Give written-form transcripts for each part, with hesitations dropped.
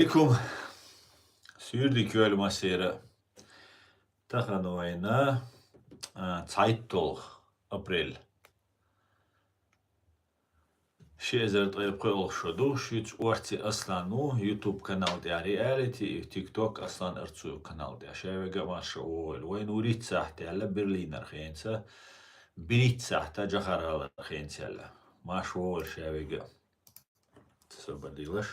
عليكم سيردي كيول مسيرة تخنوينا تايتل أبريل شيء زرت قيل شدو شيت وارتي أصلا نو يوتيوب قناة دي رياليتي تيك توك أصلا أرتسو قناة دي شايفة ما شاول وين وريت ساحتي على برلينر خينسا بريت ساحتا جخر على خينسا ما شاول شايفة تسبديلش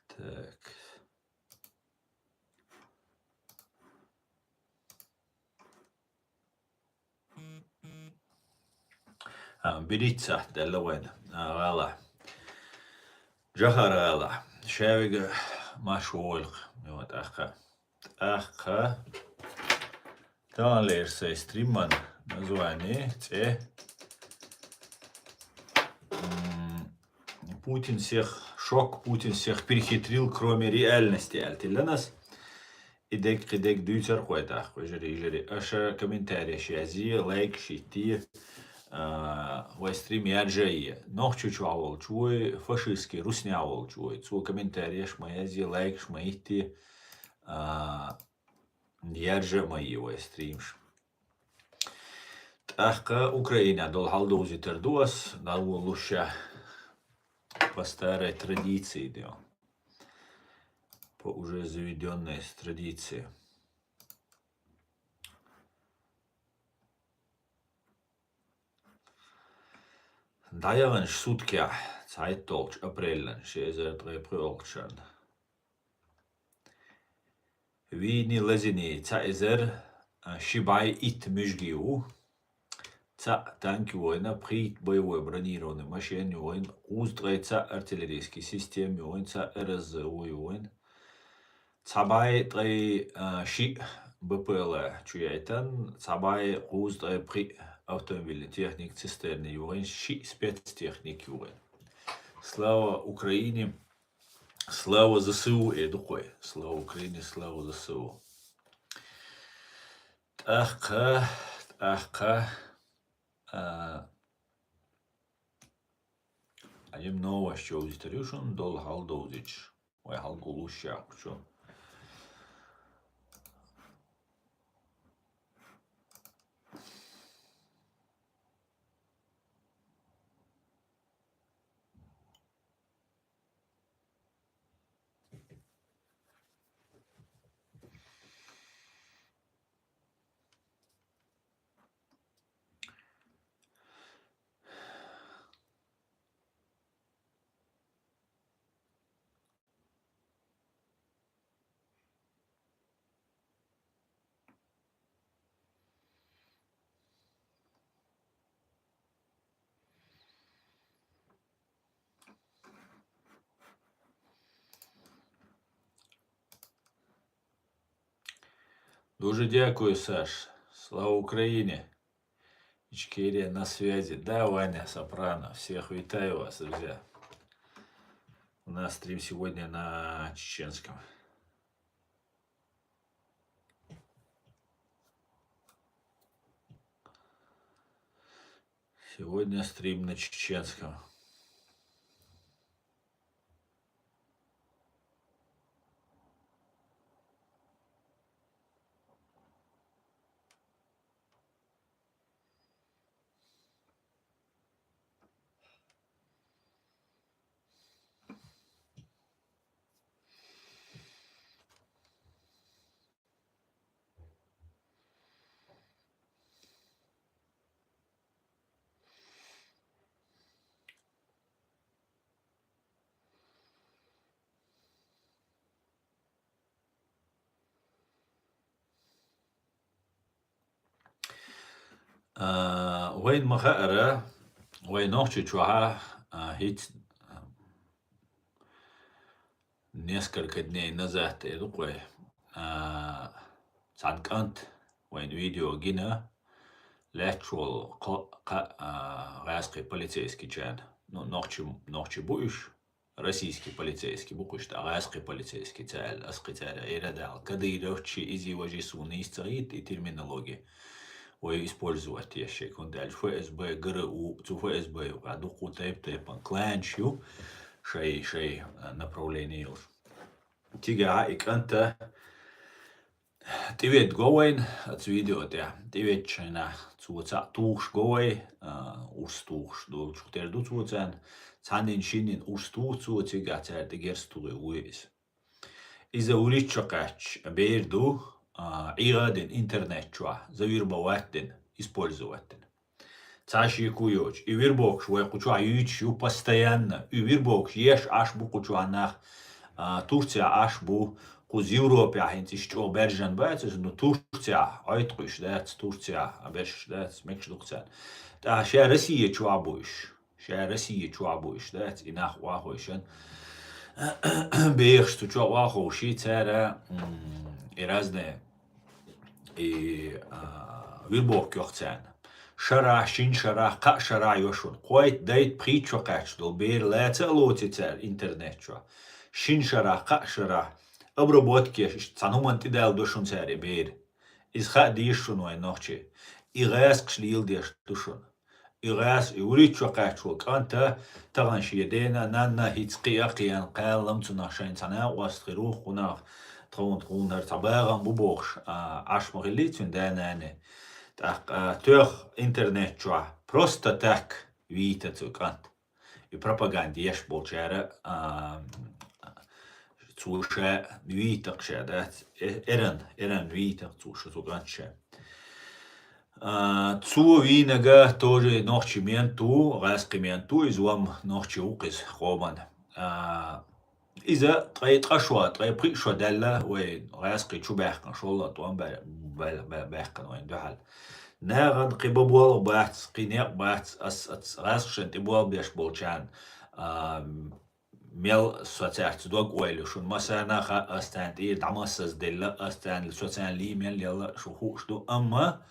تاك بريت ساحتا لوين غالا جخر غالا شايفة ما شاول يوت أخا تان ليرسي ستريمان название Путин всех шок, Путин всех перехитрил, кроме реальности. Для нас идек дюйцер хуйта, жри. Аша комментарий шази, лайк, шити, вайстрим яджаи. Нох чучуавол чуй, фашистский, руснявол чуй. Цу комментарий шмаязи, лайк, шмаити, яджа мои вайстримш. Ахка Украина дол халдози тердуас, дал луша по старой традиции, по уже заведенной традиции. Dajavanš sutkja Zeitdolch Aprelen, šezer preprilkšan. Vini lezini Zezer, Шибай ит мижгиу. Танки война, прит боевой бронированный машин войн, уздреца артиллерийский систем войн, РСЗУ войн. Цабай трей ши БПЛ чуяйтан, цабай уздре при автомобильной техник цистерны войн, ши спецтехник войн. Слава Украине, слава ЗСУ и духой. Слава Украине, слава ЗСУ. Ахка. Аjem nova što uzitariušun dol haldozić. Oj halgolušja kuću. Дуже дякую, Саш. Слава Украине. Ичкерия на связи. Да, Ваня Сопрано. Всех витаю вас, друзья. У нас стрим сегодня на чеченском. Сегодня стрим на чеченском. وين مخأرة وين نوحشي чуха هيت несколько дней назад такой цанкант وين видео гина лечвол غاسقي полицейский чан ну нохчи буиш российский полицейский, буквально арайский полицейский, цель, аскицаря, ирадал, кадыровчи, изи вожисуны, историт и терминологии. Ой, использовать я ще кондаль ФСБ, ГРУ, цу ФСБ, а духу тайп, кланчу, шей направление уж. Тига, и канта, ты ведь гоин, от видео, ты ведь чайна, цуца туш гой, устуш, до чухтер до цуцан, цанин шинин устух цуцига, цер ты герстуе уис. Из-за уличокач, берду, ирадин интернет чуа, завирбоваттин, использоваттин. Цаши куёч, и вирбокш, вы кучуа ючу постоянно, и вирбокш, еш аш бу кучуанах, Турция аш бу, куз Европе ахинти что бержан байтс, но Турция, айтқуш, дать Турция, берш, дать мекшдукцан. Та ша Россия чуабуш, дать и нах уахуишен. Бех, что чуахуши, цера, и разные, и вирбок кёхцан. Шара, шин шара, ка шара йошун. Қойт дайт причокач, дол бер лэца лоти цер интернет чуа. Шин шара, ка шара. Обработки, цануман ти дал душун царе бер. Из ха дишун вай нохчи. И гайс кшлил деш душун. И гайс и уричокач вол канта таган шиедена нанна хицқия қиян қалам цунашайн цана уастхиру хунах трон хар табаган бубохш аш морилитун данане. Так, трех интернет чуа. Просто так видите цукант. И пропаганде еш болчара цуше видите ше, да? Эрен видите цуше цукант ше. Цу винага тоже нохчи менту, раски менту, извам нохчи укис хоман. Иза трашва, пришва далла, ой, раски чубахкан шолла, туан бахкан, ой, духал. Наган قبول بحث قناع بحث أس راسخشن تبول بيش بولشان ميل سوتسات دوغ ويلو شون مثلا خا أستان تي دمسز دلا أستان السوتسان لي ميل يلا شو خوش دو أما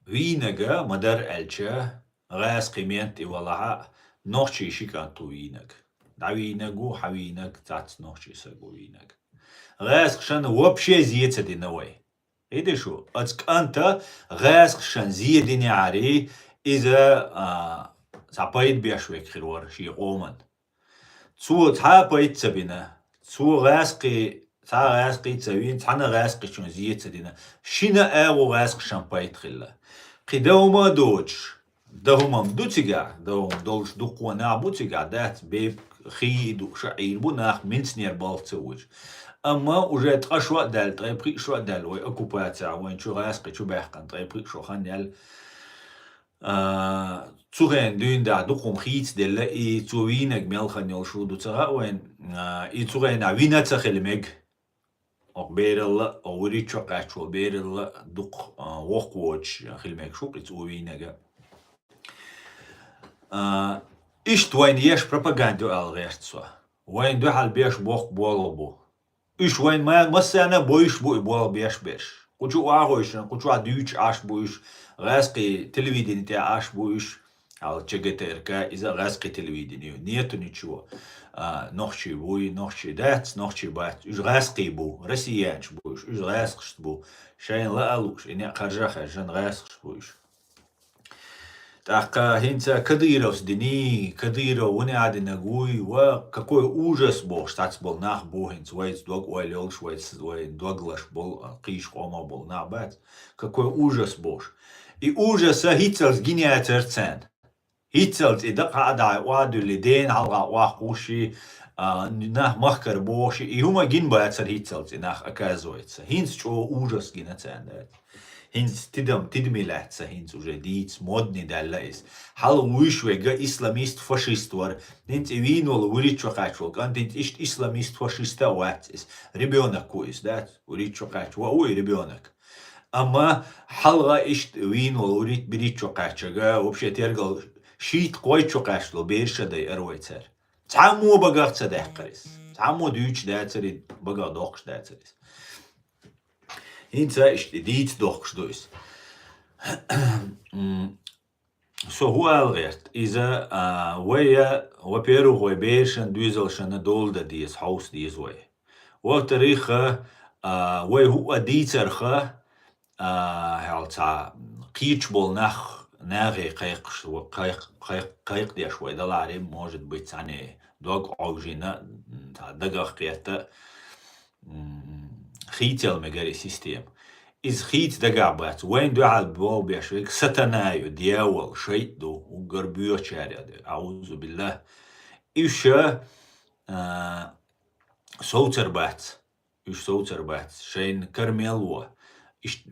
وينجا مدر ألشة راس قيمت والله نوشي شيكان تو وينج دعوينجو حوينج تات نوشي سجو وينج غاسخشان وبشي زيت دينوي إيدي شو أنت غاسخشان زيدني عري إذا سبايد بيشويك خيرور شي قومن تسو تابايد سبينا تسو غاسقي تسوين تانا غاسقي شون زيت دينا شينا أغو غاسخشان بايد خلا قدوما دوتش دهما مدوتيغا دهما دولش دوقوانا بوتيغا دات بيب خيد شعير بناخ منسنير بالتسوج أما уже تقشوا دال طيب شو دال وي أكوباتها وين شو غاسقي شو بيحقن طيب شو خنيال تسوغين دون دا دوقوم خيت دل إي تسوينك ميل خنيال شو دو ترى وين إي تسوغين عوينا تخلمك أقبيرل أوري شو قاشوا بيرل دوق وقوش خلمك شو تسوينك إيش وين يش بروباغاندو الغيرتسوا وين دو حال بيش بوق بولبو إيش وين ما مثلا بويش بول بيش كوشو عاوش كوشو عديوش عاش بويش غاسقي تلفزيون تاع عاش بويش على تشجتركا إذا غاسقي تلفزيون نيتو نيتشوا نوخشي بوي نوخشي دات نوخشي بات إيش غاسقي بو رسيانش بويش إيش غاسقش بو شاين لا ألوش إني خرجة جن غاسقش بويش Так, хинца Кадыров дни, Кадыров, вони ади нагуй, какой ужас был, штат был нах бухин, свой дог уайлел, свой доглаш был, киш кома был на бат, какой ужас был. И ужаса хитцелс гиняет цен. Хитцелс и да када ваду лиден, халга вахуши, нах махкар боши, и хума гин бацер хитцелс и нах оказывается. Хинц чё ужас гиняет цен, да. هنس تدمي هنس уже ديتس مودني داللايس حال ويشوغا اسلاميست فاشيست ور هنس وينول وريتشو قاچول كان هنس اشت اسلاميست فاشيستا واتس ребёнок كويس دات وريتشو قاچ وой ребёнок اما حالغا اشت وينول وريت بريتشو قاچغا вообще тергал شيت قويچو قاچلو بيرشداي ارويتر تعمو багарца дахкарис تعمو дүйч дайцери бага дохш дайцерис Инца ишти диц дохш дуис. So هو الغيرت إذا ويا وبيرو هو بيرشن دوزلشن دول دا ديز هاوس ديز وي وتاريخه وي هو ديترخه هالتا قيتشبول ناغي قيق ديش وي دلاري может быть они دوغ اوجينا دغخ قيتا خيتل مجاري سيستم إز خيت دقابات وين دعال بول بيشويك ستنايو دياول شيطو وقربيو شارع أعوذ بالله إيشا صوتر بات شين كرميلوا إيش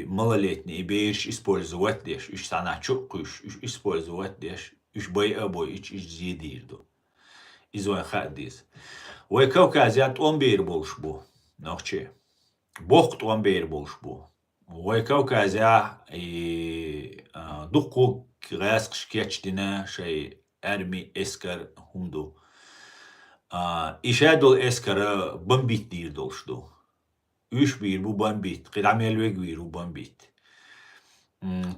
малолетний بيش использовать ديش إيش ساناتشوك إيش использовать ديش إيش باي أبوي إيش زيديردو إزوين خاديز ويكوكازيات أمبير بولشبو نوخشي بوخت وامبير بولشبو ويكوكازيا دقو غاسق شكيتش دينا شي أرمي إسكر همدو إشادو الإسكر بمبيت دير دولشدو إيش بير بو بمبيت قد عميل ويقوير بو بمبيت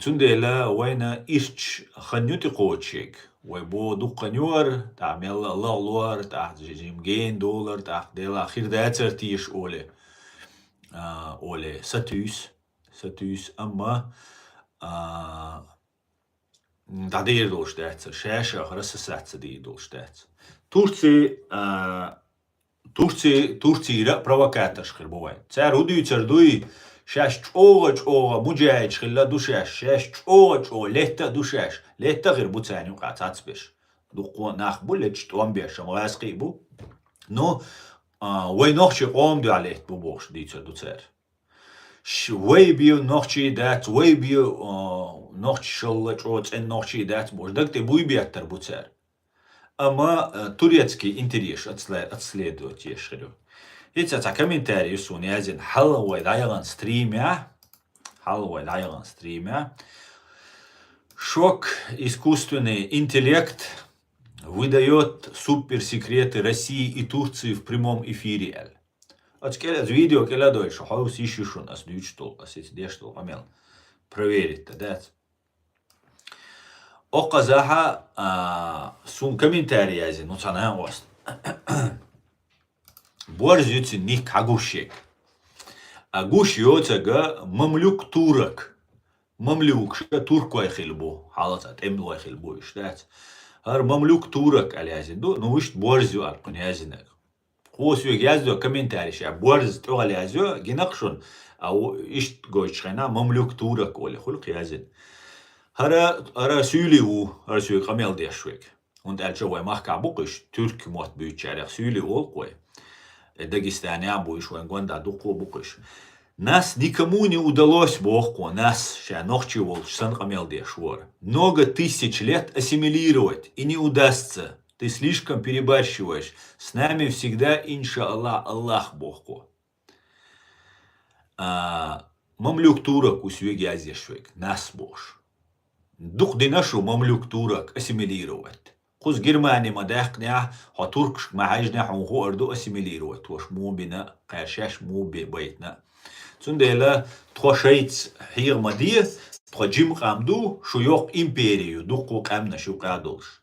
تنديلا وين إيش خنيوتي قوتشيك ويبو دقنيور تعمل الله لور تاع جيمجين دولار تاع ديلا خير داتر تيش أولي أولي ستوس أما تعدير دولش داتر شاشة خرس ساتس دي دولش داتر Турции провокатор шхир бывает. Царь удуй шаш чоға мужайд шхилла душаш шаш чоға летта душаш летта гир буцани уқатац беш дуқу нах булет штом беш амасқи бу но вой нохчи қом дуалет бу бош дицер ду царь вой био нохчи дат вой био нохчи шолла чоц эн нохчи дат бош дакте буй биаттар бу царь Ама турецкий интерес отследовать ешерю. Эти комментарии суни один халвой дайган стримя. Шок искусственный интеллект выдает суперсекреты России и Турции в прямом эфире. Вот келят видео келят дольше, хаус ищешь у нас дючтол, а сеть дештол амел проверить, да? Оказаха сун комментарий азин, ну цана ост. Борзюци них кагушек. Агуш йоцага мамлюк турок. Мамлюк ша туркой хилбу. Халатат эмлой хилбу иштат. Ар мамлюк турок алязин. Ну ишт борзю аркун язинак. Хосю яздо комментарий ша борз то алязю гинакшун. Ау ишт гойчхена мамлюк турок оли хулк язин. Hara süyle kamel deşvek. Und elçe mahka buqish Türk mot büyüçerek süyle ol koy. Дагестане буиш вен гонда дуқу буқиш. Нас никому не удалось богку, нас шанохчи волчсан камел дешвор. Много тысяч лет ассимилировать и не удастся. Ты слишком перебарщиваешь. С нами всегда, иншаллах, Аллах богку. Мамлюк турок усвеги азешвек. Нас бож. Дух динашу мамлюк турок ассимилировать. Куз Германия мадахня, ха туркш махажня хунху орду ассимилировать. Вош му бина қашаш му бейтна. Цундела тхошейц хир мадия, тходжим камду шуйок империю, духу камна шукадолш.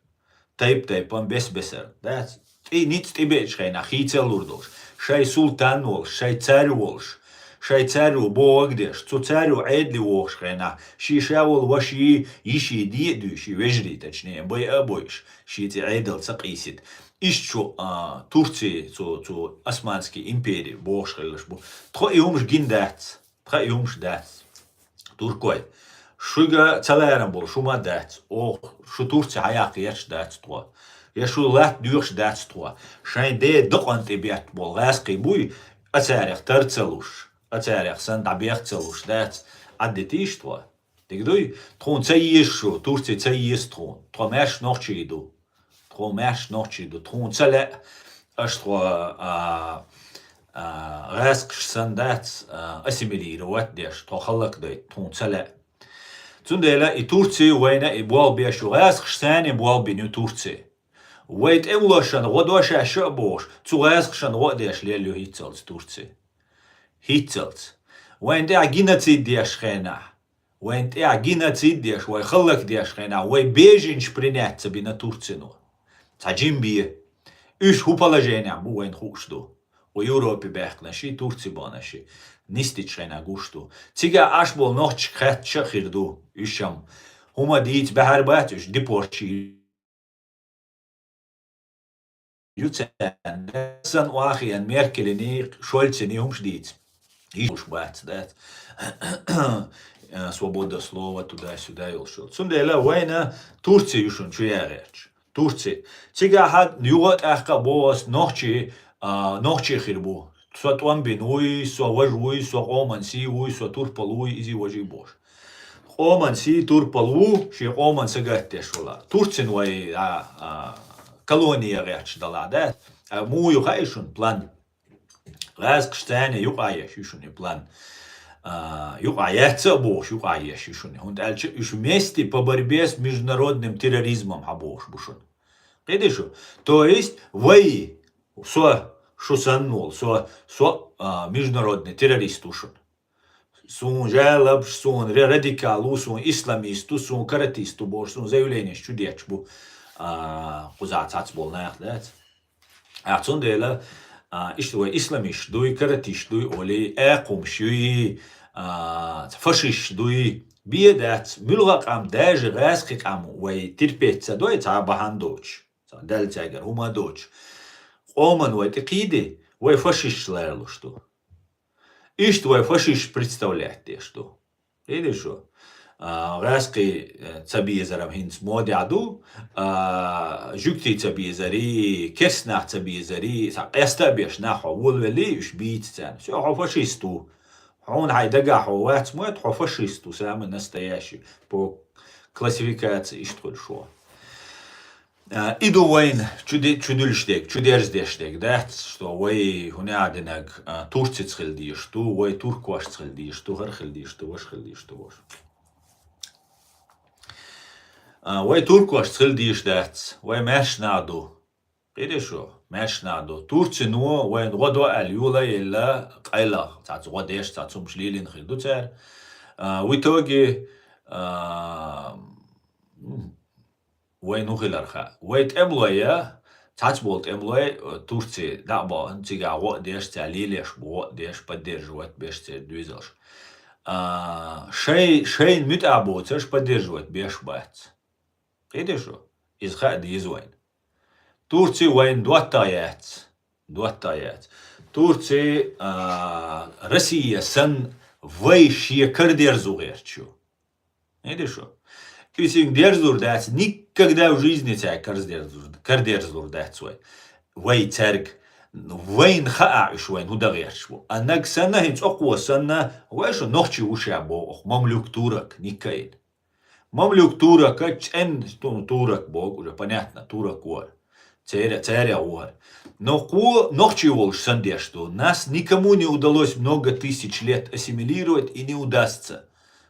Тайпан бесер. Да, и ниц тебе шайна хицел урдолш. Шай султан волш, шай царь волш. شای царю بوغدش تو царю عدلی وخشخنا شیشاول وشی یشی دیدوشی وجری تچنی بای ابویش شیتی عدل سقیسید ایشچو ترکی تو اسمانسکی امپری بوخشخلش بو تخو ایومش گیندات تخو ایومش دات ترکوی شوگا تلایرم بول شوما دات او شو ترکی حیاقیش دات تو یا شو لات دیوش دات تو شای دی دقنتی بیات بول غاسقی بوی اتاريخ ترتلوش اتاريخ سن دبيخ تلوش دات عدتيش تو تقدوي تخون تسيشو تورتي تسيس تخون تخوماش نوخشيدو تخون تسلا اش تو غاسقش سن دات اسيميليروات ديش تو خلق دي تخون تسلا تندلا اي تورتي وينا ابوال بيشو غاسقش ثاني ابوال بينو تورتي ويت اولاشن غدوش شابوش تو غاسقشن غديش ليلو هيتسلز تورتي هيتسلز وين دا جيناتي ديش خينا وين геноцид деш, وين خلق деш хена, وين беженч принять би на Турцину. Цаджим бие. Üç hu положение bu وين хушду. O Европе бехнаши, Турци банаши. Нистич хена гушту. Цига аш бол нохч хет чахирду. Üşam. Huma diç behar batüş diporçi. Sen واخيا Merkel'ini Scholz'ini умждить. И уж бать, да. Свобода слова туда-сюда и ушел. Сундела война Турция юшун чуяреч. Турция. Цига хад югат ахка бос нохчи хирбу. Со туамбин уй, со важуй, со оманси уй, со турпалуй изи важи бош. Оманси турпалу, ши оман сагаттеш вала. Турцин вай колония реч дала, да. Му юхайшун план. Раз кштане юхайш юшун план. Юхаяца бош, юхаяш юшун. Он дальше юш вместе по борьбе с международным терроризмом хабош бушун. Видишь? То есть вы шусанул, международный террорист ушун. Сун жалоб, сун радикалу, сун исламисту, сун каратисту бош, сун заявление чудеч бу кузац бол нахлет. Сун дела ишту исламиш дуй каратиш дуй оли эқум шуи фашиш дуй биедат мулгакам даже раскикам вай терпеца дуй ца бахандоч. Дал тягер хума доч. Оман вай текиди вай фашиш лерлу что. Ишту вай фашиш представляет те что. Видишь что? Раски цабиезарам хинц модяду, жукти цабиезари, кеснах цабиезари, эстабеш нахо вулвели уж бийцан. Все фашисту. Он хайдага ховат мод фашисту самый настоящий по классификации что шо. Иду войн чудульштег, чудерздештег, да, что вой хунядинаг турциц хилдиш, ту вой туркваш хилдиш, ту хархилдиш, ту ваш хилдиш, ту ваш. Вой туркваш хилдиш дат, вой мешнаду. Видишь что? Мешнаду. Турци ну вой годо алюла илла қайла. Цац годеш, цацум шлилин хилду цар. В итоге وين نخلرها ويت املويا تاتبولت املوي تورتي دابا انتيغا وق ديش تعليليش بوق ديش поддерживать беш двизелш шейн митабоцеш поддерживать беш бац видишь из хад из войн Турции войн дуаттаят Турции Россия сан вайшие кардерзугерчу видишь Кюсинг дерзур дать никогда в жизни тебя кардерзур дать свой. Вей церк, вейн хааш вейн ударершву. А наксана хинц окво санна, вейшо нохчи ушабо, ох мамлюк турок никаин. Мамлюк турок, эн турок бог уже понятно, турок вор. Царя вор. Но ку нохчи волш сандеш, что нас никому не удалось много тысяч лет ассимилировать и не удастся.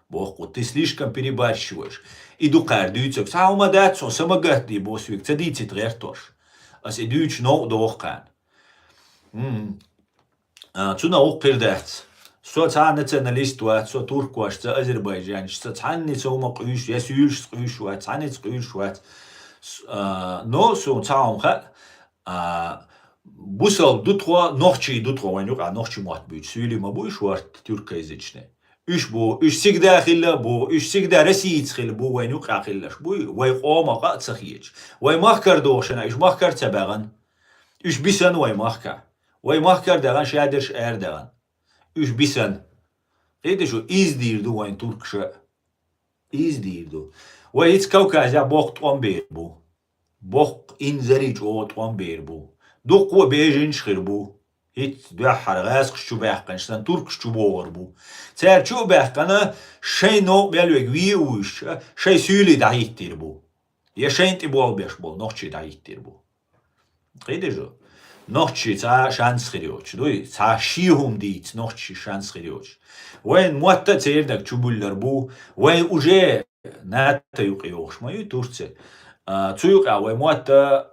Бог, ты слишком перебарщиваешь. Иду кардуйцев, саума датсон, самогатный босвик, цадицит рертош. Ас идуч но дохкан. Цуна оккердат. Со ца националист ват, со туркваш, ца азербайджанч, ца цанни цаума куш, я сюльш куш ват, цанниц куш ват. Но со цаумха, бусал дутро, нохчи дутро, ванюк, а нохчи мат бюч, сюли мабуш ват тюркоязычный. Üç sigda xilla bu, üç sigda Россиец xilla bu, ve nuqa xillaş bu, ve qoma qatsa xiyeç. Ve mahkar doğuşana, üç mahkar tabagan. Üç bisan ve mahkar. Ve mahkar dağan şadir şer dağan. Üç bisan. Ede şu izdirdu ve Türkçe. İzdirdu. Ve hiç Kavkazya bok tuamber bu. Bok inzaric o tuamber bu. Duk ve bejin şir bu. Hiç dahar gaz kuşu behkançtan Türk kuşu boğur bu. Ser şu behkana şey no belvek viyuş, şey süli dahittir bu. Ya şeyin ti bol beş bol, nohçi dahittir bu. Gide jo. Nohçi ta şans xiriyoç. Duy, ta şihum dit, nohçi şans xiriyoç. Wen muatta çeyirdak çubullar bu, wen uje natta yuqiyox mayu Turçe. Çuyuqa ve muatta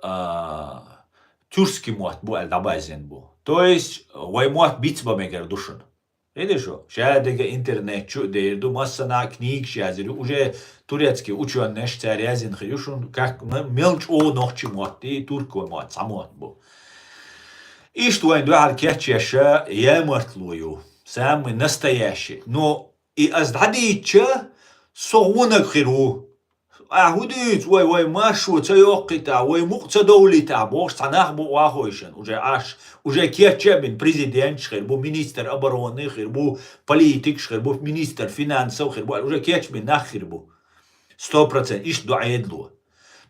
Türski muat bu el dabazen bu. То есть, ваймуат битва мегер душун. Видишь, шадыга интернет чу дейрду массана книг шазири уже турецкий ученый царязин хрюшун как мелч о нохчи мот и турко мот самот бу. И что они дуар кетчеша я мортлую, самый настоящий. Но и аздадича صونك خيرو أهوديت وي ماشو تيوقيتا وي مقتا دوليتا بوش تناخ بو واخويشن وجا كيتشابين بريزيدنت خير بو مينيستر أبروني خير بو بوليتيك خير بو مينيستر فينانس خير بو وجا كيتشابين ناخ خير بو 100% إيش دو عيدلو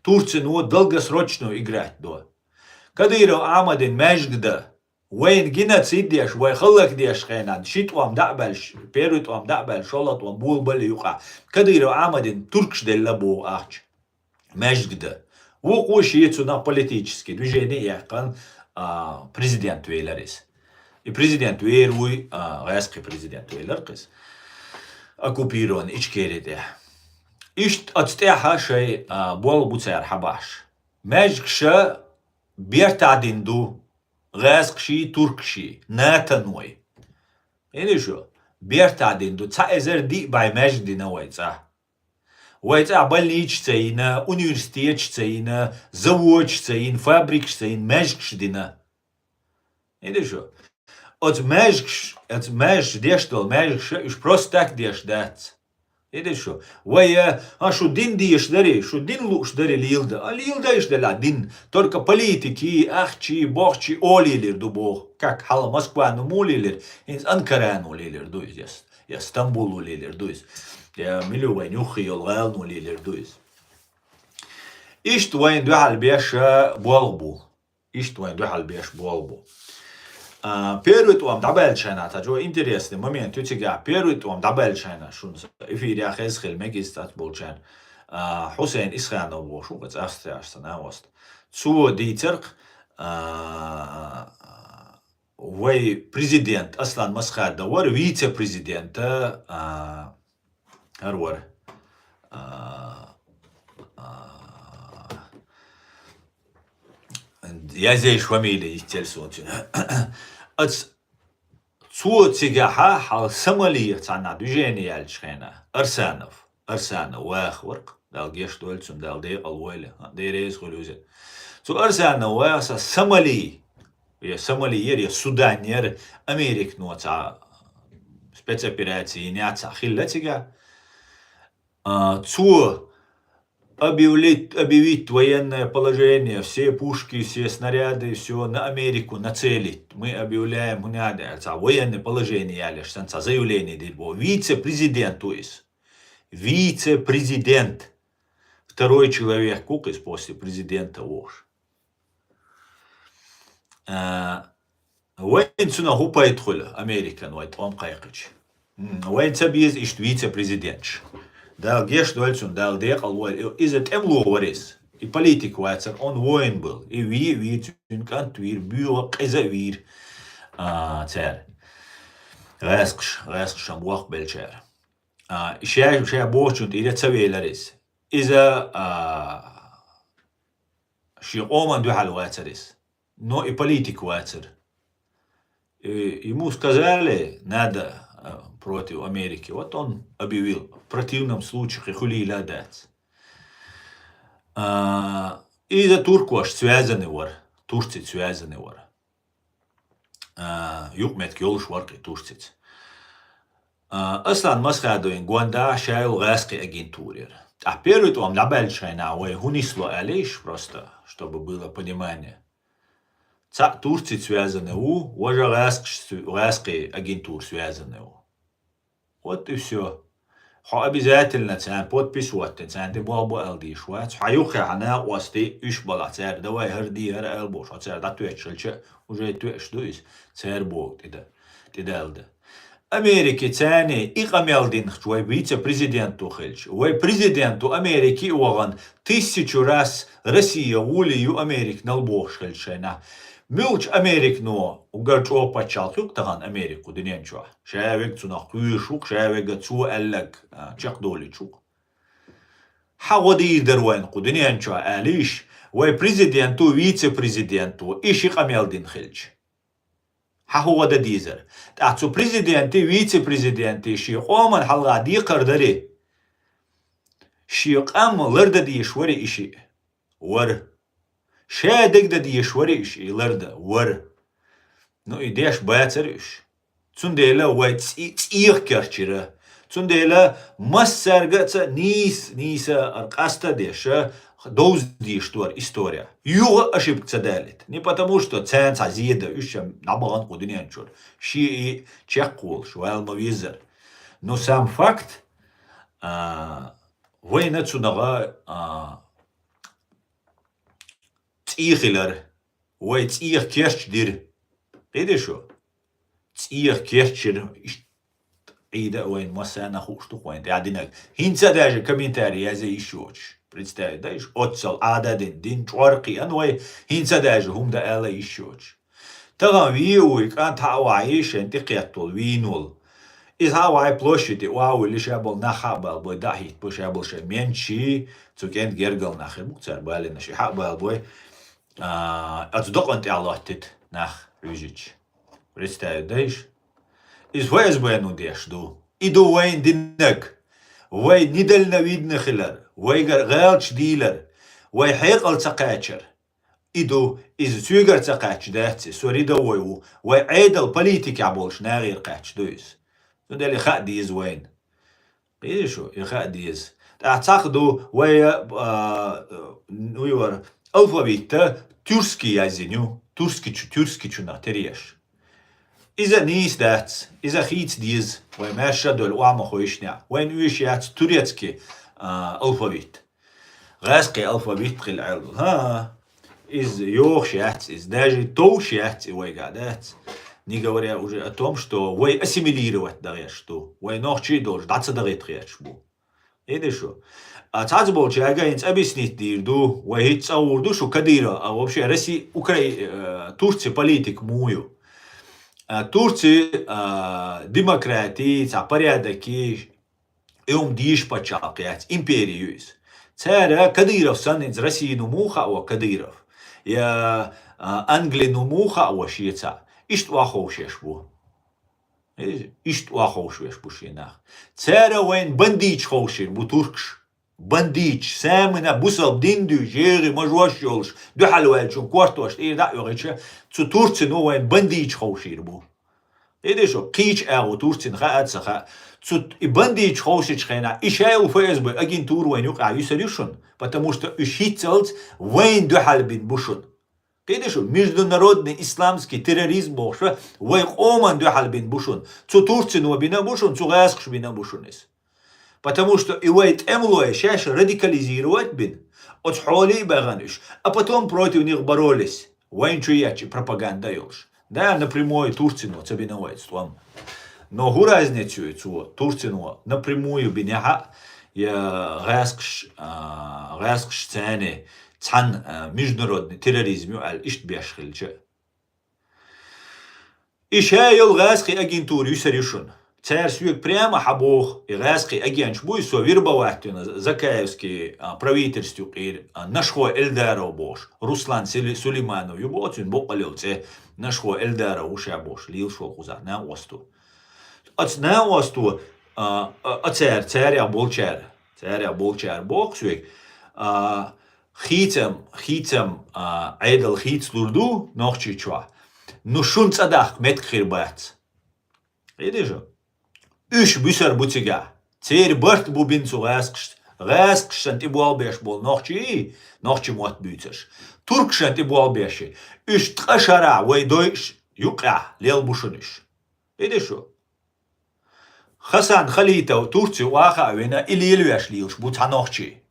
Турция ну долгосрочную играть до. Кадыров Амадин Межгда وين جينات ديش وين خلك ديش خينان شيت وام دعبلش بيروت وام دعبل شلط وام بول بل يقع كديرو عمدين تركش دلبو اخش مجد وقوش يتسونا политический движение яқан президент вейлерис и президент вейруй ғасқи президент вейлер қис оккупирован ичкериде ишт отстяха шей бол буцер хабаш межгша бертадинду غاسقشي تركشي ناتنوي يعني شو بيرتعدين دو تا ازر دي باي مجد نويتا ويتا بلنيش تاينا انيورستيتش تاينا زوج تاين فابريكش تاين مجكش دينا يعني شو ات مجكش ديش دول مجكش اش بروستاك ديش دات يعني شو ويا شو دين ديش داري شو دين لوش داري ليلدا ليلدا ايش دلا دين только политики ахчи бохчи олилер ду бог как хала Москва ну мулилер инс Анкарану лилер дуйс я Стамбулу лилер дуйс я милювай нюхи йолгал ну лилер дуйс ишт вайн дуал беш болбу ишт вайн дуал беш болбу Первый том дабелчайна, та джо интересный момент, у тебя первый том дабелчайна, шун эфир я хесхел мегистат болчан, Хусейн Исханов вошу, вот австриашся на ост. Цу дитерк, вей президент Аслан Масхад давар, вице-президента Арвар. Я здесь фамилия интересует. От цуотигаха хал самалия цана движение альчхена. Арсанов вахворк. Дал геш дольцун дал де алвойле. Дерез хулюзе. Цу Арсанов васа самали. Я самалиер, я суданер Америк ноца спецоперации няца хиллатига. Цу объявить военное положение, все пушки, все снаряды, все на Америку нацелить. Мы объявляем военное положение, лишь заявление дельбо. Вице-президент, то есть. Вице-президент. Второй человек, кукис после президента вож. Воин цуна гупает хуля, Америка, но это он кайкач. Воин цабиз ишт вице-президент. Дал геш дольцун, дал дек алвой. Изет эмлу варис. И политик вайцер, он воин был. И цюнкан твир, бюа, кеза вир. Цер. Рэскш, амбуах белчер. Ища бочунт, и рецавеларис. Иза шиоман духал вайцерис. Но и политик вайцер. Ему сказали, надо против Америки. Вот он объявил, в противном случае хулиля дать. И за турку аж связаны вар, турци связаны вар. Юкмет кёлш варки турциц. Аслан Масхадуин гуанда шайл гаски агентурер. А первый том набельшайна, ой, хунисло алиш просто, чтобы было понимание. Турции связаны уже гаски агентур связаны Вот и все. Обязательно цен подпись вот, цен ты был бы алди шват. Хаюхи хана уасти иш бала цер, давай херди хер элбош, цер да туечелче, уже туечдуис, цер бог тида алда. Америки цени иqamелдин хчуай вице-президенту хельч. Уай президенту Америки уаган 1000 раз Россия улию Америк налбош хельчена. Милч Америк но угарч опачал таган Америку диненчо. Шавек цунах куйшук, шавек цу эллак чак доличук. Хаводи дервен кудиненчо алиш, вай президенту, вице-президенту, иши камелдин хельч. هو ده ديزر تعتو بريزيدنتي ويتي بريزيدنتي شيقومن حلقة دي قردري شيقام لرد دي يشوري إشي ور شادق ده دي يشوري إشي لرد ور نو إيديش باتر إش تسنديلا ويتسيق كرشيرا تسنديلا مسرقة نيسا أرقاستا ديشا دوز ديشتور история. Юга ошибка цадалит. Не потому, что ценца зида, еще набаган кудинянчур. Ши и чеккул, швайлма визер. Но сам факт, война цунага цихилар, вой цих керчдир. Видишь что? Цих керчдир. Ида войн масана хушту войн. Ядинак. Хинца даже комментарий я за ищуч. Представь, да, отцал ададин, дин чорки, анвай хинца даже хум да эла ищуч. Таган виуик, ан таваиш, антикеттул, винул. Из хавай площади, вау, лишь был нахабал, бой дахит, бой ше менчи, цукент гергал нахер, букцар бали наши хабал, бой, отдоконт аллахтит нах рюжич. Представь, да, из ФСБ ну дешду. Иду вайн диннак. وي ندل نويد نخلر وي غالش ديلر وي حيقل تقاتشر إدو إز سويقر تقاتش داتسي سوري دويو وي عيدل بوليتيك عبولش ناغير قاتش دويس ده اللي خاق ديز وين بيدي شو يخاق ديز تعتقدوا وي نويور الفابيتا تورسكي يازينيو تورسكي شو نغتريش إذا نيس دات إذا خيت ديز وماشا دول وعما خويشنا وين ويشيات توريتسكي الفابيت غاسقي الفابيت قل علم ها إز يوخشيات إز داجي توشيات وي قادات نيجا وريا وجه أتوم شتو وي أسيميليروات دغيش شتو وي نوخشي دولش داتس دغيت خياتش بو إيه شو تعزبول شاقا ينس أبيسنيت ديردو وي هيتصوردو شو كديرة أو بشي رسي أوكراي تورسي بوليتيك مويو Турции демократии, порядки, диш почалкать, империю. Царя Кадыров сан из России муха о Кадыров. Я Англии муха о Швейца. Ишт вахошеш бу. Ишт вахошеш бушинах. Царя вайн бандич хошер бу туркш. Бандич, самина бусал диндю, жери, мажуашёлш, духалуэлчун, квартош, и да, юрече, цу Турци вайн бандич хошер бу. إيه شو قيش أو تورتين خاء سخاء تسوت يبنديش خوشش خينا إشاء وفاز أجين تور وين يقع يسريشون потому что ищицелт وين دحال بين بوشون إيه شو международный إسلامский терроризм بوشة وين قومان دحال بين بوشون تسو تورتين وبينا بوشون تسو غاسقش بينا بوشونيس потому что إويت أملوه شاش радикализировать بين отхоли баганиш а потом против них боролись وين чуячи пропаганда ёлш. Да, напрямую Турцину цабиновать слом. Но разницу Турцину напрямую бинеха я гаск цены цан международный терроризм аль ишт бешхилче. Ишайл гаски агентур юсаришун. Царь свек прямо хабох и гаски агенч буй со вирбаватюна Закаевский правительству и нашхо Эльдаров бош Руслан Сулейманов юботюн бокалилце нашхо Эльдара уша бош лил шо куза на осту. От на осту царь болчар бок свек хитем айдал хит слурду нохчи чва. Ну шун цадах мет хирбац. Видишь? Üç büser butiga. Цер бърт бубин цу ғасқшан ти буалбеш бол нохчи мот бютеш. Туркшан ти буалбеши. Üç тқашара вай дойш юқа лел бушуниш. Видишь что? Хасан Халитов Турцию уаха вена или елвеш лилш бута нохчи.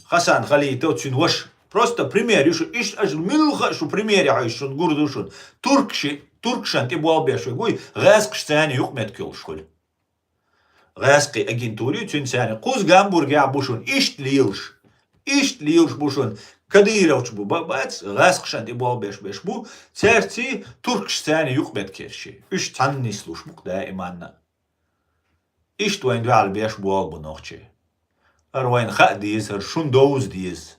Хасан Халитов цюн ваш просто пример, иш аж милха шу пример айшун гурдушун. Туркшан ти буалбеши гуй ғасқштан юқмет кюлшхуль. غاسقي أجنتوري تنساني قوز جامبورج عبوشون إشت ليلش بوشون كديرة وشبو بات غاسق شان تبوا بيش بو ترتي تركستاني يقبت كرشي إشت تاني سلوش بوك دائما إشت وين دوال بيش بو ألبو نوخشي أروين خاق ديز هرشون دوز ديز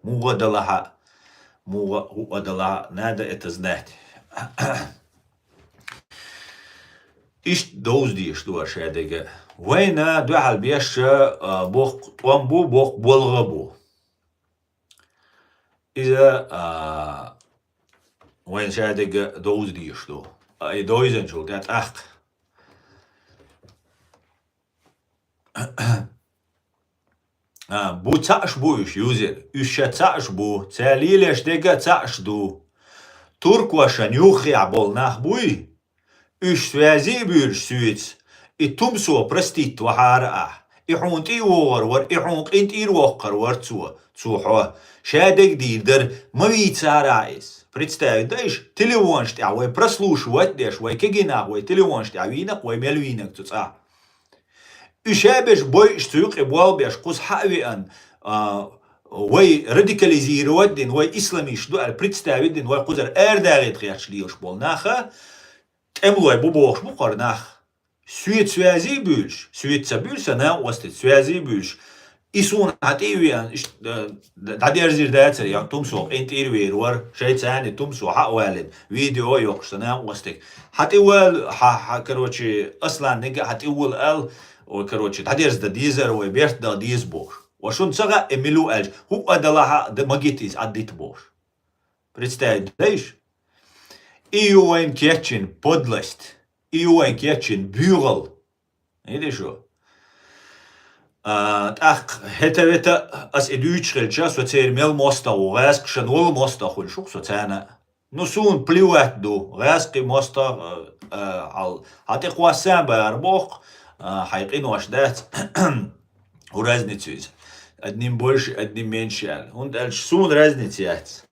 مو غدلها نادا اتزنات إيش دوز ديش دوش هذا وين دو على بيش بوخ طوامبو بوخ بولغبو إذا وين شادق دوز ديش دو أي دويزن شو تات أخ بو تاش بوش يوزر إيش تاش بو تاليلش دقة تاش دو ترك وشان يوخي عبول ناخ بوي إيش توازي بيرش سويت التمسو برستيت وحارة إحونت إيور إحونق إنت إيروقر تسوحوه شادق ديردر مبيت سارايس представь, телефон штяй, прослушивать дешь, кегина, телефон штяйвинок, мельвинок туца. Ишебеш бой штук и болбеш кус хавиан, радикализировать дин, исламиш, представить дин, кузер эрдагит хяшлиош болнаха, эмлой бубош букарнах. Süet связи бюльш, süet sabülse ne ostet связи бюльш. İsun hativiyan daderzir derser ya tumso entirvir var şey tane tumso ha valid video yok sana ostek hatiwal ha короче aslan nega hatiwal al o короче daderz da dizer o bert da diz boş. وشون صغا эмилу эль ху адалаха да магитис аддит бош. Представь, знаешь? Иоэн кетчин подлость. Иоэн кетчин бюрал. Видишь что? Ах, это as edütschrelcha so cer mel mosta o rask shanol mosta khul shuk so tana. No sun pliwat do rask mosta al hati khwasan ba arbokh حيقين واشدات ورازنيتيز одним больше одним меньше und als sun разнитят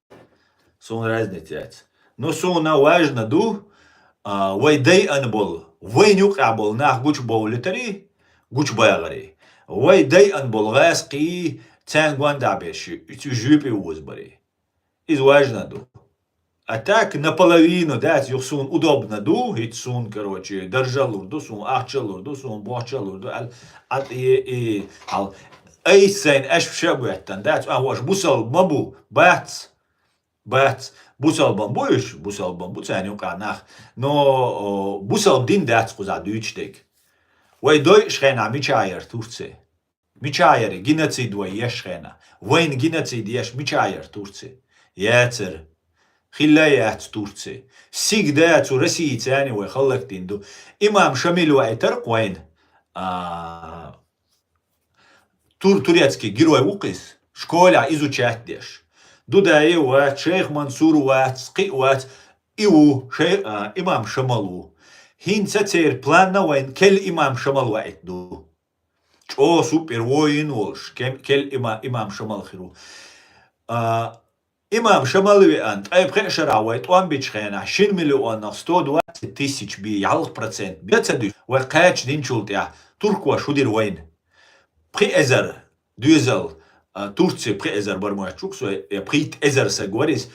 но сuna важно ду вай дай анбол вай нюк абол нах гуч болитари гуч байгари вай дай анбол раски цангван дабеш и жюпи узбари из важно ду а так наполовину дать юхсун удобно ду хитсун короче держал урду сун ахчал урду сун бохчал урду ал и ал ای سین اش شبهتن دات واش بوصل مبو بات بوصل بامبو تاني وقع ناخ نو بوصل دين دات قزا دوچتك وي دوي شخنا ميچاير تورتسي ميچاير جيناتسيد وي يشخنا وين جيناتسيد يش ميچاير تورتسي ياتر خلايات تورتسي سيق دات ورسي تاني وي خلق ديندو امام شميل ويتر وين турецкий герой Укис, школя изучать деш. Дудаи ват, шейх Мансур ват, ски ват, иу, имам Шамалу. Хинца цер планна вайн, кель имам Шамал вайт ду. Чо супер воин волш, кель имам Шамал хиру. Имам Шамал виант, ай прешара вайт, он бичхена, 1 миллион, 120 тысяч би, ялх процент. Бецадуш, вай кач динчулт я, турква шудир вайн. Pre-ezer, duzel, Turция pre-ezer barmoja čukso je pre-ezer se govoris,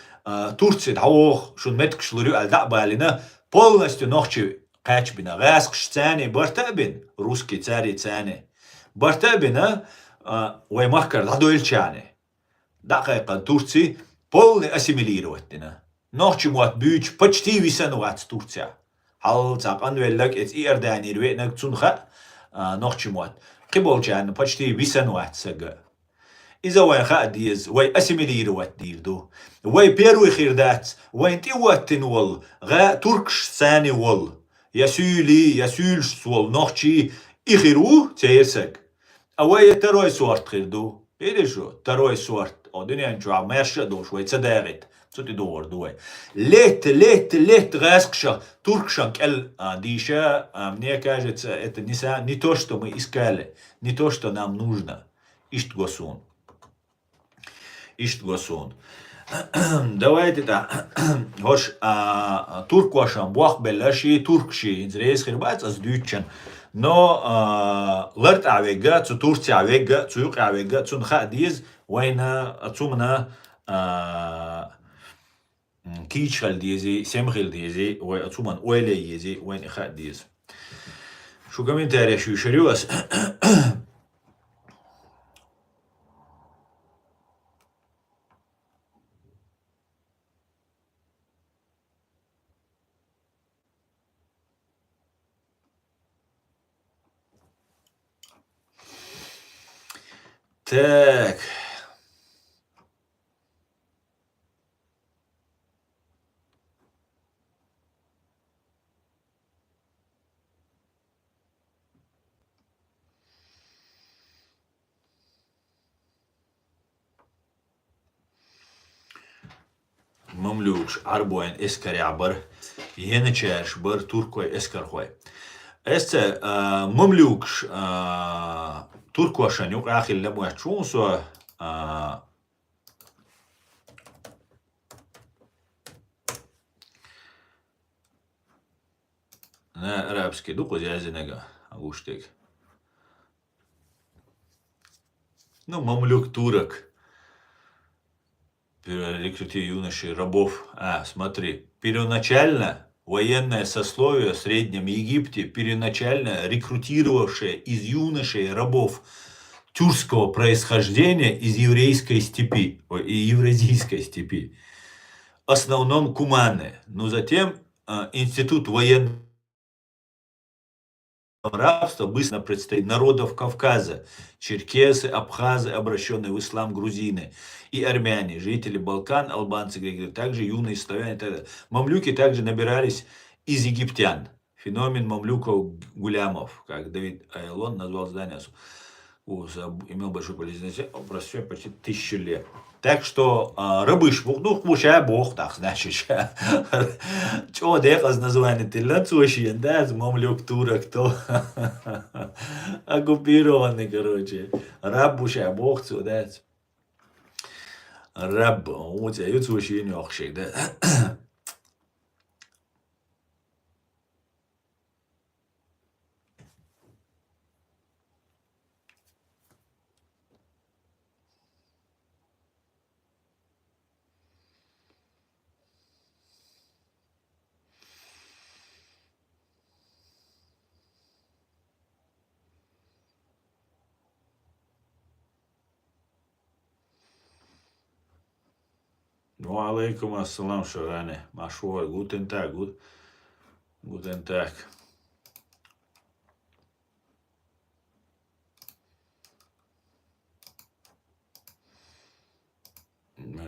Turция даух шун метк шлурю ал дабалина полностью нохчи качбина раск цане бартабин русский цари цане бартабина вай махкар дадойлчане дакайка Турции полный ассимилировать-дина нохчи муат бюч почти висануат Турция хал цак анвеллак эц иердани рвенак цунха нохчи муат قبولجان почти висануат сага. إذا وين خاديز وين أسميلير واتديردو وين بيرو خيردات وين تيواتن وال غا تركش ثاني وال يسولش وال نوخشي إخيرو تيرسك أوي تروي سوارت خيردو إيه شو تروي سوارت أو دنيا نجوا ماشي دوش وين تدارت صوتي دور دوي ليت غاسكشا تركشان كل ديشا мне кажется это не то что мы искали не то что нам нужно ишт госун давайте да хош турквашан буах белаши туркши инзрейс хирбац аз дючен но ларт авега цу Турция авега цу юк авега цун хадиз вайна цумна كيتشال ديزي سمخيل ديزي وأتومان ويلي يزي وين إخاء ديز شو كمين تاريخ شو شريوس Так. Mamlukš arbojen eskari abar, yenečerš bar turkoj eskarhoj. Este mamlukš turkošan juk ahil lemueh čunso ne arabski dukoz yazinega agustik. Ну, мамлюк турок. Рекрутирование юношей, рабов. Смотри. Первоначально военное сословие в Среднем Египте, первоначально рекрутировавшее из юношей рабов тюркского происхождения из еврейской степи, и евразийской степи. В основном куманы. Но затем институт военного рабства быстро представителей народов Кавказа, черкесы, абхазы, обращенные в ислам грузины, и армяне, жители Балкан, албанцы, греки, также юные славяне и так далее. Мамлюки также набирались из египтян. Феномен мамлюков гулямов, как Давид Айлон назвал здание, имел большую полезность, просвет почти 1000 лет. Так что рабыш бухнух бог, так значит. Чего дехаз название тиллацуши, да, мамлюк турок, то оккупированный, короче. Раб буша бог, да. Раб, вот я ютуши не охшей, да. Wa alaikum assalam, Shorane. Mashwar, guten Tag, guten Tag.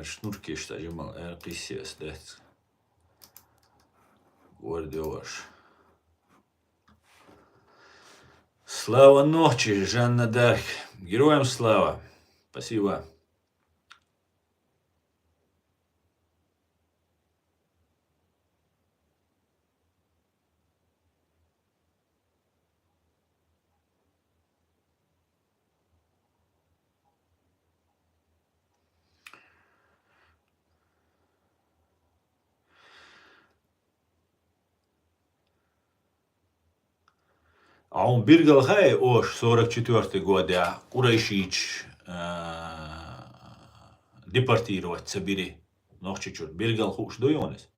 Шнурки, что ли, мал, RPCS, да. Гордеж. Слава ночи, Жанна Дарк. Героям слава. Спасибо. А он биргал хай ош 44 год, а Курайшич депортировать собери. Нох чуть-чуть. Биргал хуш дуйонес.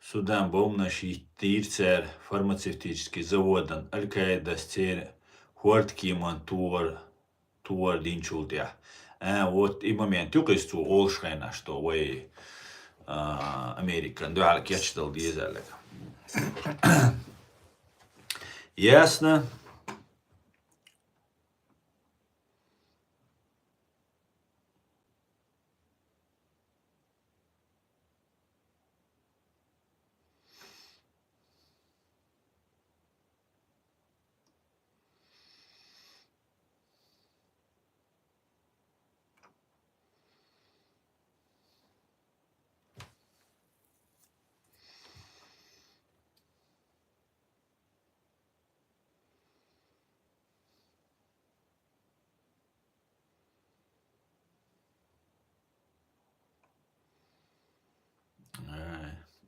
Судан бомнаши тирцер фармацевтический заводан Аль-Каида стер Хуарткиман туар динчулдя. Вот и момент юкисту олшхайна, что вы Американ, да, я читал дизелек. Ясно.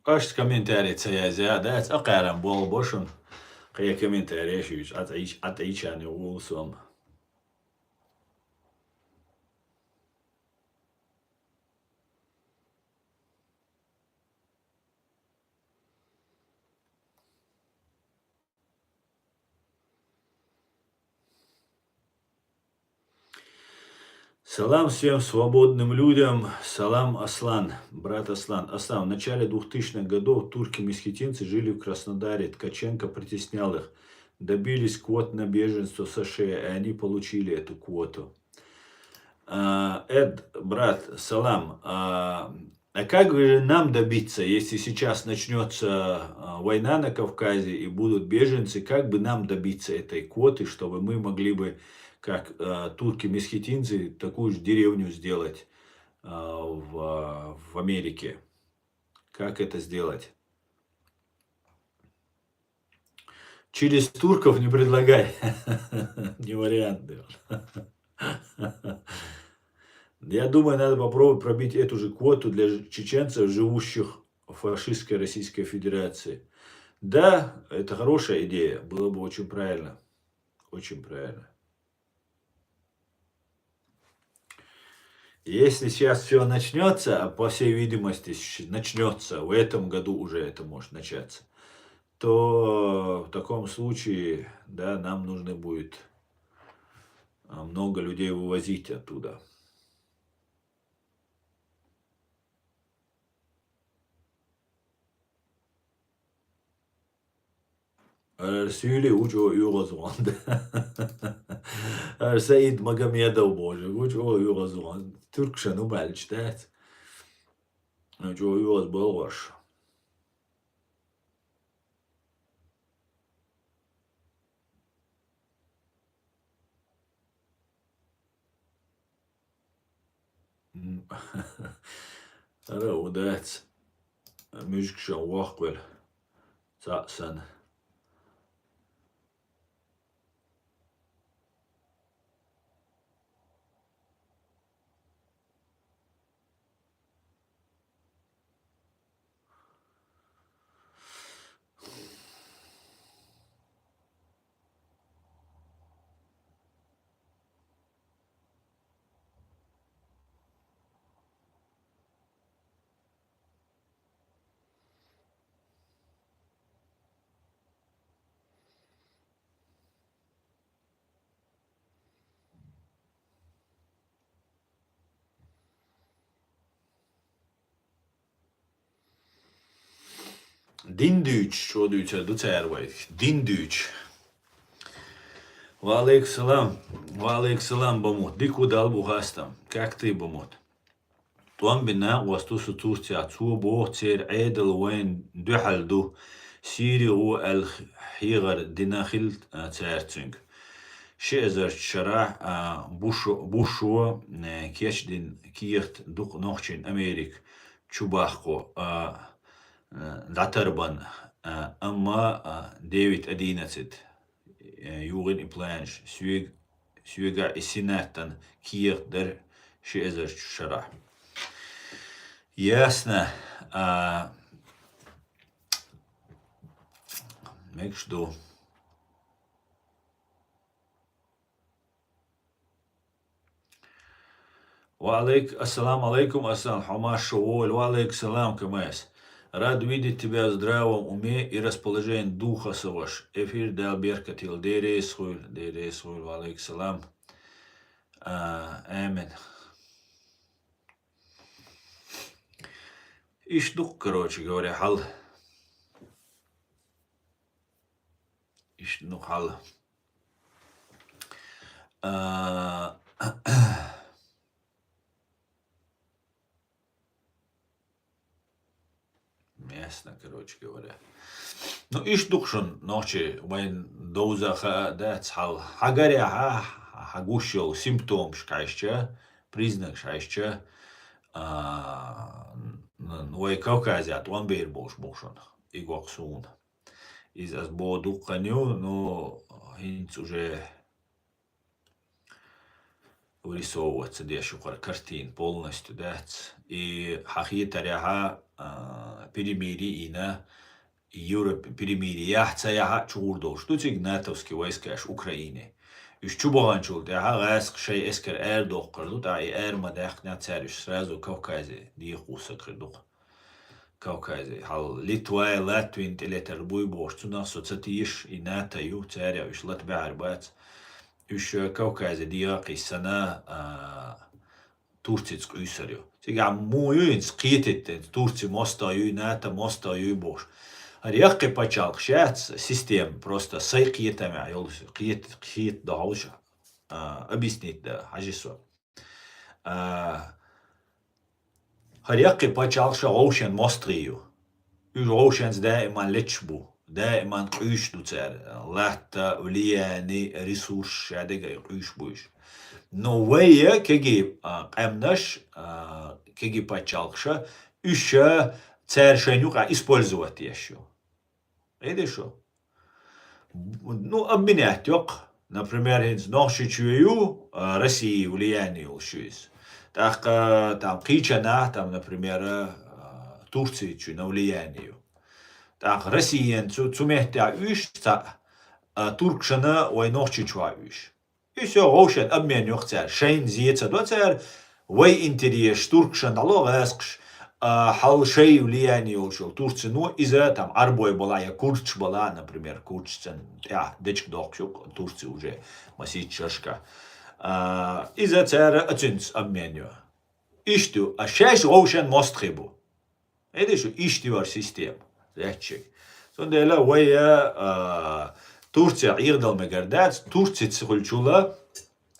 Аш комментарий цеязя, да, акарам бол бошун. Кая комментарий шуш, атаичане улсом. Салам всем свободным людям. Салам, Аслан, брат Аслан. Аслан, в начале 2000-х годов турки-месхетинцы жили в Краснодаре. Ткаченко притеснял их. Добились квот на беженство в США, и они получили эту квоту. Брат, салам. Как же нам добиться, если сейчас начнется война на Кавказе и будут беженцы, как бы нам добиться этой квоты, чтобы мы могли бы, как турки-месхетинцы, такую же деревню сделать в Америке? Как это сделать? Через турков не предлагай. Не вариант. Я думаю, надо попробовать пробить эту же квоту для чеченцев, живущих в фашистской Российской Федерации. Да, это хорошая идея. Было бы очень правильно. Очень правильно. Если сейчас все начнется, а по всей видимости начнется, в этом году уже это может начаться, то в таком случае, да, нам нужно будет много людей вывозить оттуда. Söyle ucu Eurozone. Said Magomedov Boże, ucu Eurozone. Türkçe nu belçtet. Ucu Euroz bolgoş. Ara udat. Müzik şan waqwel. Sa'san. Dindüç, что дюча, дуцервай. Dindüç. Валейк салам, бамут. Дику дал бугастам. Как ты, бамут? Туан бина вастусу Турция, цубо цер عيدل وين دحل دو سيري هو الحيغر دناخل تارتنج. شئزر شراح بوشو كيش دين كيخت دوق نوخشين أمريك چوباخو داتربان أما ديفيد أدينتد يوغن إبلانش سويغا إسيناتن كيخ در شئزر شراح. Ясно. Мек что? Ассаламу алейкум, ассалам, хамаш шоуль, валейк салам, камэс. Рад видеть тебя в здравом уме и расположении духа саваш. Эфир дал беркатил, дересхуй, валейк салам. Амин. Иш дух, короче говоря, хал. Иш ну хал. Ясно, короче говоря. Ну, иш духшон ночи, вайн доуза да цхал. Хагаря хагушил симптом шкайща, признак шайща. Ой, Кавказиат, он бейр болшон, игуаксун. Из азбоду каню, но хинц уже вырисовывается дешукар картин полностью, да. И хахитаряха перемирие ина Европе перемирие яхцаяха чурдо, что тиг натовские войска аж Украине. Иш чубаган чул, яха гаск шей эскер эрдох кардут, а и эрма дах нацариш сразу Кавказе дихуса кардух. Кавказе. Хал Литвай, Латвин, телетер буйбош, цуна соцатиш и ната ю царя, иш латбе арбац. Иш Кавказе диаки сана Turcits ysarju. Siga muu jyns kiitit Turci mosta jy näitä mosta jy boš. Riekki pachalk šēts систем просто сай kiitame jolus kiit dausha. Объяснить да хажисо. Riekki pachalk ocean mostriju. Oceans دائما لتشبو دائما قيش دوتر لاتا ولياني ريسورس هذا قيش بوش نوية كجي قمنش كجي باتشالكشا إيشا تارشينيوكا использовать еще. Это что? Ну, обменять yok. Например, наши чую России влияние ушусь. Так там кичана, там, например, Турции чу на влияние. Так Россиян цумехтя үш та туркшана войнохчи чуа үш. И все, ошен обмен йохцер. Шейн зиеца доцер, вой интерес туркшан дало гэскш. Хал шей влияние ушел Турции. Ну, из-за там арбой была, я курч была, например, курчцен. Я дечк дохчук, Турции уже масить чашка. Из-за цера оцинц обменю. Ишту, а шеш ошен мостребу. Это что иштивар система. Зачек. Сондела вая Турция ирдал мегардат, Турция цихульчула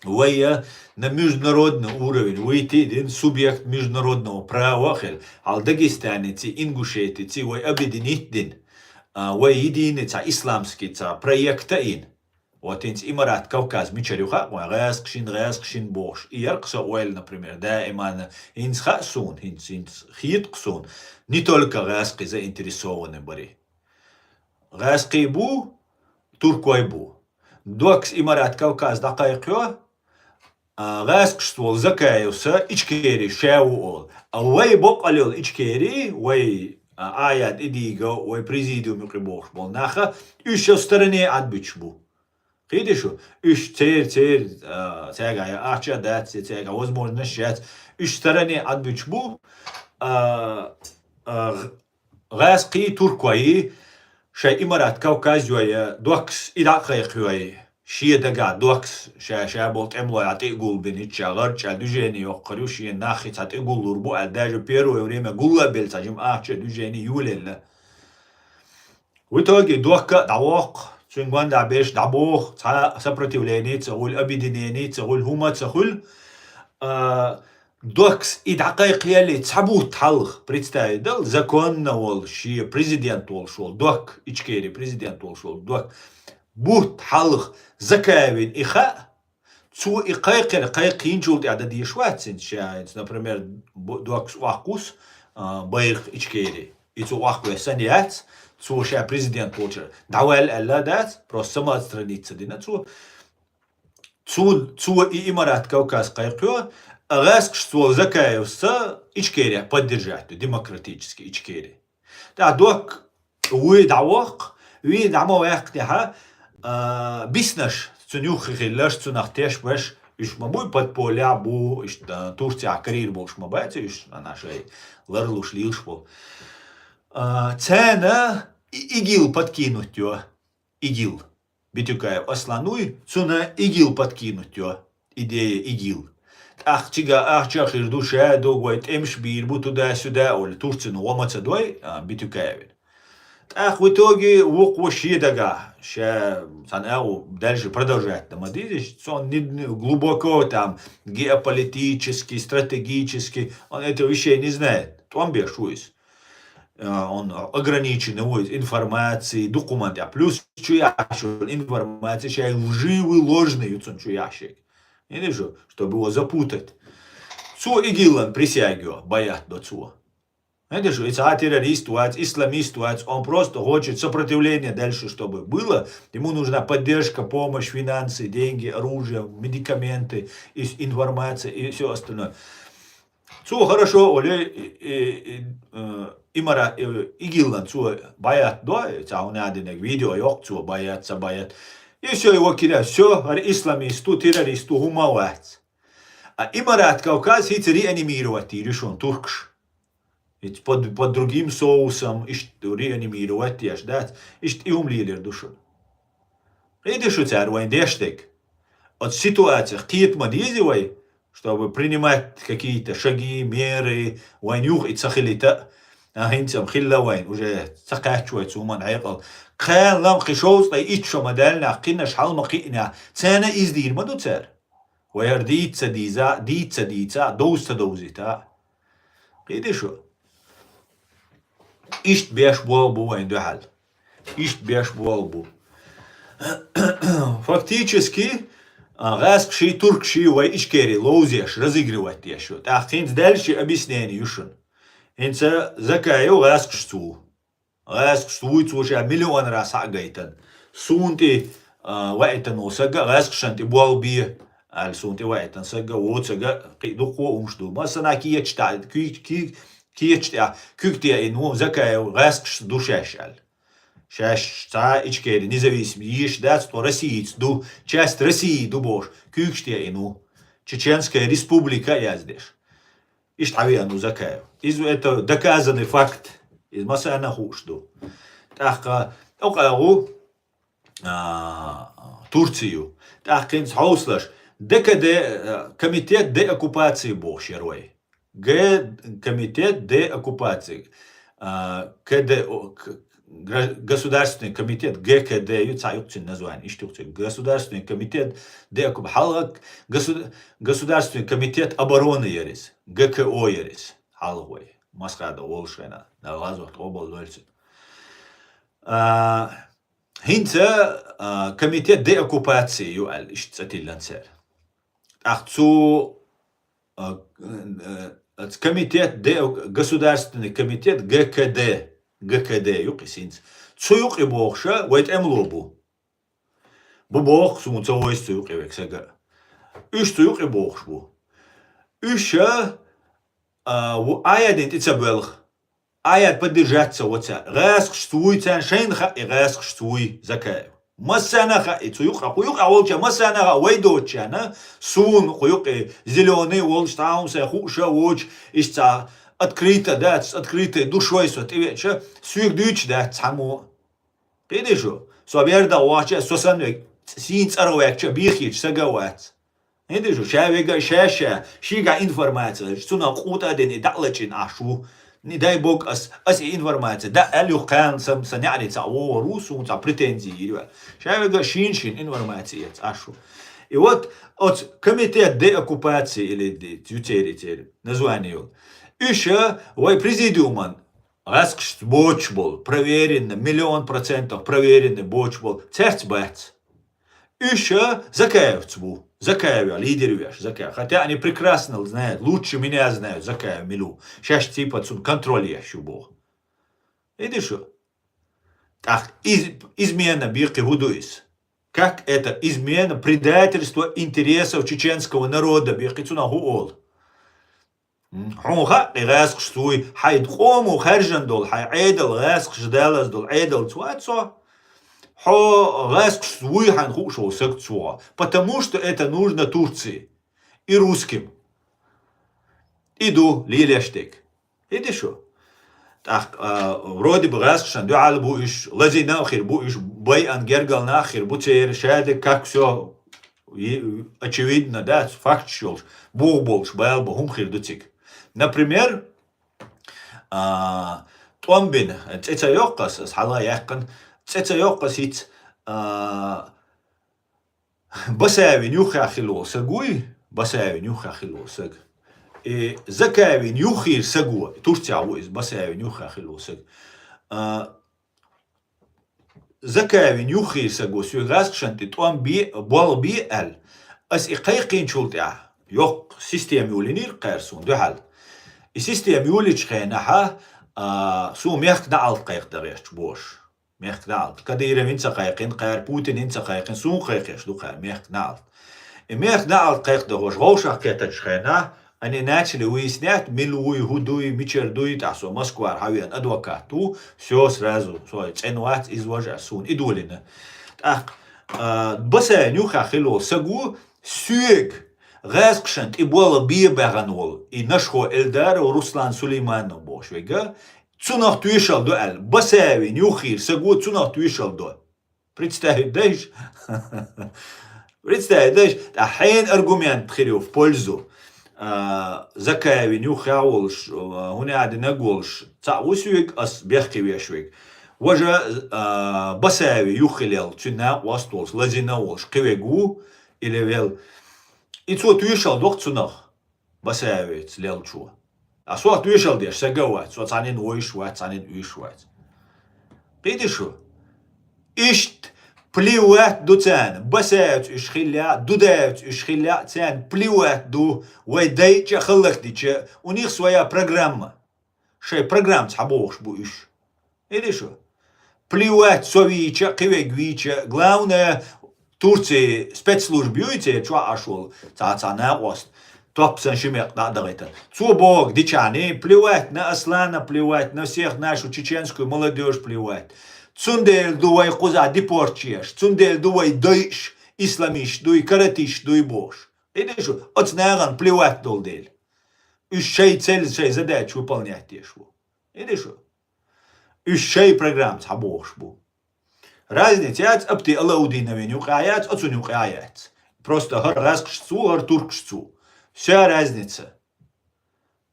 вая на международный уровень выйти один субъект международного права хел. Ал Дагестане ти Ингушетии ти вай объединить дин. Вай единый ца исламский ца проекта ин. Вот инс Имарат Кавказ мичарюха, вай рэскшин бош. И яркса уэль, например, да имана инс хасун, инс хитксун. Не только рэски заинтересованы были. Рэски бу, туркой бу. Докс Имарат Кавказ дакайкё, рэскштвол закаевся, ичкери шэуол. А вай бок алил ичкери, вай аят идиго, вай президиум юкрибош бол. Наха, еще в стороне отбич бу. Видишь, уж цегая ахча дать, цега возможно счет, уж в стороне отбич бу, غاسقي تركوي شيء إمارات كوكازيوية دوكس إداقيقيوي شيء دقا دوكس شا بولت إملو يعطي قول بنيتشا غرشا دوجيني يوقريو شيء ناخي تعطي قول لربو أداجو بيرو يوريما قول بيلتا جمعاچا دوجيني يوليلا ويتوغي دوكا دعوق سنغوان دعبيش دعبوخ سопротивление تقول أبيدينيني تقول هما تقول Докс и дакайкия ли цабут халх представил законно вол ши президент вол шол док ичкери президент вол шол док бут халх закаевин иха цу и кайкин жулт ада ди швацин шайц например докс вакус байрх ичкери и цу ваку саниац цу ша президент волчер давал алла дат просто сама страница дина цу и Имарат Кавказ кайкио Рэскштвол закаевся ичкерия поддержать демократически ичкерия. Да док уи дawok уи дамо яхтеха биснаш цунюхи лаш цунахтеш баш иш мабуй подполя бу иш Турция карир бош мабати иш на нашей ларлуш лилшпол. Цена игил подкинуть ё игил. Битюкаев ослануй цуна игил подкинуть ё идея игил. Ахчах ирду шэду гуайт эмшбир бу туда-сюда, или Турцию ломаться дой, битюкаевин. В итоге вок вообще дага, дальше продолжать там, он глубоко там геополитически, стратегически, он этого вещей не знает. Он бешусь. Он ограничен информацией, документы, плюс чуящий информация, чай лживый, ложный, чуящий. Не вижу, чтобы его запутать. Цу игилан присягивал, боят до цу. Видишь, это террорист, исламист, он просто хочет сопротивления дальше, чтобы было. Ему нужна поддержка, помощь, финансы, деньги, оружие, медикаменты, информация и все остальное. Цу хорошо, Имара игилан, цу боят до, он один видео, йок, цу боятся. И все его кидают, все, исламисту, террористу, умалать. А Имарат Кавказ хит реанимировать, решен, туркш. Ведь под другим соусом, реанимировать, ждать, и умлили душон. Видишь, у тебя руин дештек. От ситуации, кит мадизивай, чтобы принимать какие-то шаги, меры, войнюх и цахилита, هنتم خلا وين وجا تقعد شوي تومان عيقل خال لم خشوص طي إتشو مدلنا قينا شحال مقينا تانا إزدير ما دو تار وير ديتسا ديزا ديتسا ديتسا دوزتا دوزيتا قيدي شو إشت بيش بوالبو وين دو حل إشت بيش بوالبو фактически гаск-ши, турк-ши, вай ишкери, лоузеш, разыгрывать еще. Так, хинц дальше объяснение юшин. Хинца закаю гаск-шту. Гаск-шту, цуша миллион раз агайтан. Сунти вайтан осага, гаск-шанти буалби, аль сунти вайтан сага, оцага, қидуқо умшту. Масана киечта, киечта, кюктия ину, закаю гаск-шт душаш аль. Шаш та ичкери независимый иш датство Россиец ду часть России дубош кюкштия ину Чеченская республика яздеш иш тавиану закаю из это доказанный факт из масана хушду так окалу Турцию так кинс хауслаш ДКД комитет деоккупации бошерой комитет деоккупации КД Государственный комитет ГКД, Государственный комитет Государственный комитет обороны ерис, ГКО ерис, халгой, масхада олшена, на лазу обол дольцит. Хинца комитет деоккупации юаль ишцатиллансер. Ахцу комитет Государственный комитет ГКД. ГКД юқисинц. Цуюқ и бохша, вайт эмлобу. Бубох суму цауэс цуюқ и вексага. Үш цуюқ и бохшбу. Үша аядин тицабелх. Аяд поддержаться ваца. Гаск штуй цан шейнха и гаск штуй закаев. Массанаха и цуюқ хуюқ аволча массанаха вайдочана. Сун хуюқ и зеленый волч таумса хуша воч ишца. Открыто, да, с открытой душой, ты ведь, сюк дюч, да, саму. Ты что? Соберда уача, сосанвек, синц аровек, бихич, сагавац. Ты что? Шавега, шаша, шига информация, что на кута дени далечин ашу. Не дай бог, ас информация, да, элюхан сам саняница, о, русу, ца претензии, шавега шиншин информация, ашу. И вот комитет деоккупации или тютери, название. Еще вой президиуман раскшт боч был, проверенный, 100% проверенный боч был, церц бац. Еще Закаевц был, Закаева, лидер веш, Закаев. Хотя они прекрасно знают, лучше меня знают, Закаев, Милу. Сейчас типа контроль еще был. Видишь что? Так, измена бирки вудуис. Как это измена, предательство интересов чеченского народа, бирки цуна гуол. حوخا غاسق شتوي حيد قومو خرجن دول حي عيدل غاسق شدالز دول عيدل تواتسو حو غاسق شتوي حنخو шо секцуа, потому что это нужно Турции и русским. Иду лилештек. Иди шо? Так, вроде бы غاسق шанду албу иш лази нахир бу иш бай ангергал нахир бу цер шаде как все очевидно, да, факт шолш. Бог больш байл бу хумхир дуцик. Например, Томбин, цеца йоққас, сала яққан, цеца йоққас хит басавин юхахило сагуй, басавин юхахило саг. И закавин юхир сагуй, турцяву из басавин юхахило саг. Закавин юхир сагуй, сюгасшанти томби болби ал, ас иқайқин чултя, йоқ систем юлинир қайрсун, духал. И система юлич хенаха су мех наалт кайх дареш бош. Мех наалт. Кадира винца кайхин, кайр Путин винца кайхин, су кайхеш ду кайр мех наалт. И мех наалт кайх дареш гошах кетач хена, они начали выяснять, милуй, худуй, мичердуй, тасо, Москва, хавиан, адвокату, все сразу, ценуат извожа сун, идулина. Так, баса нюха хило сагу, сюек, غاسقشنت إبوالا بيبغنول إنشخو إلدار ورسلان سليمان نبوش ويجا تسونخ تويشل دو أل بساوي نيوخير سقو تسونخ تويشل دو представить даешь Представь, حين аргумент خيريو в пользу закаеви нюхаулш, гуняди нагулш, усвик ас бехкивешвик. Вожа басаеви юхилел, чина вастолш, лазинаулш, кивегу или вел. И цо туишал докцунах басаеви цлел чу. А со туишал деш сагават, со цанин уишват, цанин уишват. Пидишу? Ишт плюват до цен, басаевт ишхиля, дудевт ишхиля цен, плюват до вайдайча халахтича, у них своя программа. Шей программ цхабош буиш. Видишь? Плюват совича, кивегвича, главное Турции спецслужбюйте, чва ашул, цаца ост. Топсан шимек надо. Цубок, дичани, плевать на Аслана, плевать на всех нашу чеченскую молодежь, плевать. Цундель дуай куза депорчеш, цундель дуай дойш, исламиш, дуй каратиш, дуй бош. Видишь, отснаган плевать долдель. Ущей цель, шей задач выполнять тешу. Видишь? Ущей программ цабош бу. Разница от апти алаудинове нюкаят, отцу нюкаят. Просто гар раскшцу, гар туркшцу. Вся разница.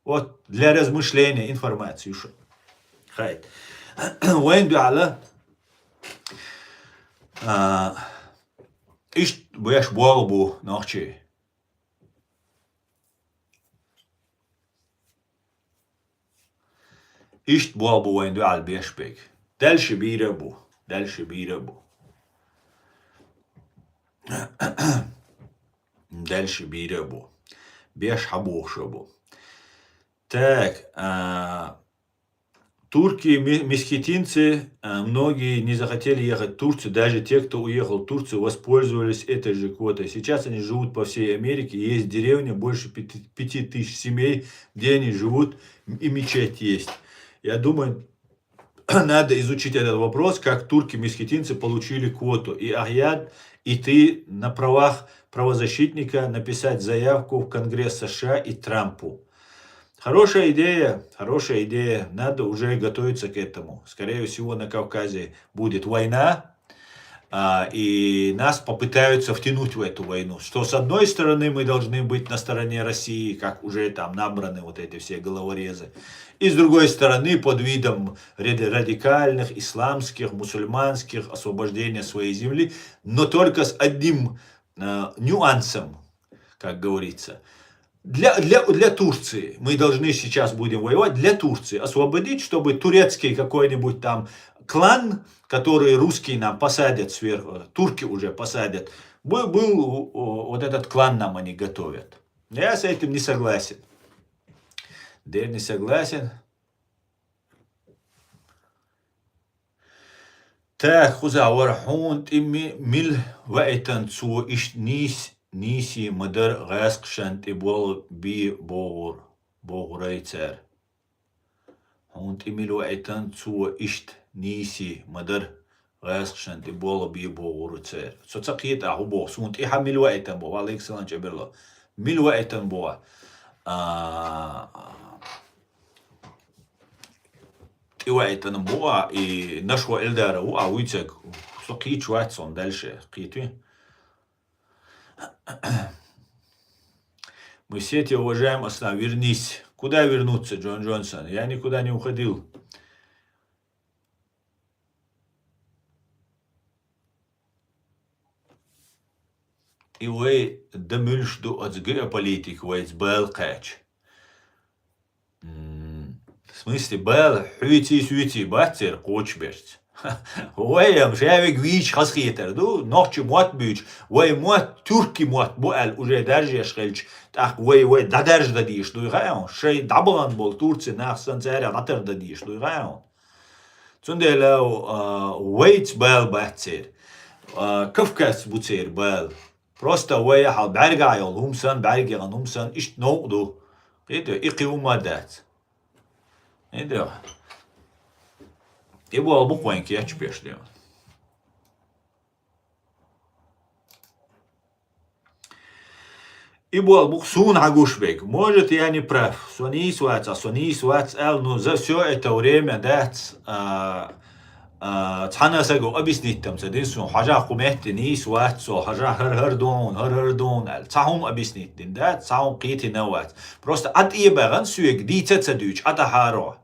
Вот для размышления информацию. Хайт. وين على إيش بيش بوابو ناخشي إيش بوابو وين على بيش بيك دلش بيربو دلش بيربو دلش بيربو بيش حبوخ شبو так турки, месхетинцы, многие не захотели ехать в Турцию, даже те, кто уехал в Турцию, воспользовались этой же квотой. Сейчас они живут по всей Америке, есть деревня, больше 5000 семей, где они живут, и мечеть есть. Я думаю, надо изучить этот вопрос, как турки-месхетинцы получили квоту. И Ахьяд, и ты на правах правозащитника написать заявку в Конгресс США и Трампу. Хорошая идея, надо уже готовиться к этому. Скорее всего, на Кавказе будет война, и нас попытаются втянуть в эту войну. Что с одной стороны мы должны быть на стороне России, как уже там набраны вот эти все головорезы. И с другой стороны, под видом радикальных, исламских, мусульманских освобождения своей земли, но только с одним нюансом, как говорится. Для Турции мы должны сейчас будем воевать, для Турции освободить, чтобы турецкий какой-нибудь там клан, который русские нам посадят сверху, турки уже посадят, был вот этот клан нам они готовят. Я с этим не согласен. Да не согласен. Так, хузауэр хунт имми мил вайтан цу иш Нisi мадер гайскшант и бол би богурайцер. Хунт имилу айтан цу ишт ниси мадер гайскшант и бол би богурайцер. Соцакиет аху бог сунт иха милу айтан бог. Алейк салам чаберло. Милу айтан бог. Тиу айтан бог и нашва эльдара у ауицек. Соқит швайцон дальше. Қитви. Мы все тебя уважаем, Асна, вернись. Куда вернуться, Джон Джонсон? Я никуда не уходил. И вы домюльшду от геополитик, вы сбэл кэч. В смысле, бэл, хюити-сюити, баттер, кочберт. ويا مشاوي جويش خاص خيتر دو نوتش موات بيش وي موات تركي موات بوال وجا درج يشغلش تاخ وي دادرج داديش دو يغاون شي دابغان بول تورتسي ناخ سنزاري داتر داديش دو يغاون تسوندي لو ويت بال باتسير كفكاس بوتسير بال بروستا وي حال بارجع يول همسان بارجع همسان ايش نوقدو ايدو ايقيو مادات ايدو И было буквеньки, я чпешли. И был буксун агушбек. Может, я не прав. Сонис вац, но за все это время, да, цана саго объяснить там цадису хажа хумехти нис ватсо хажа хар дон ал цахум объяснить да цахум қити нават просто от ебаган сюек дитя цадюч ата харо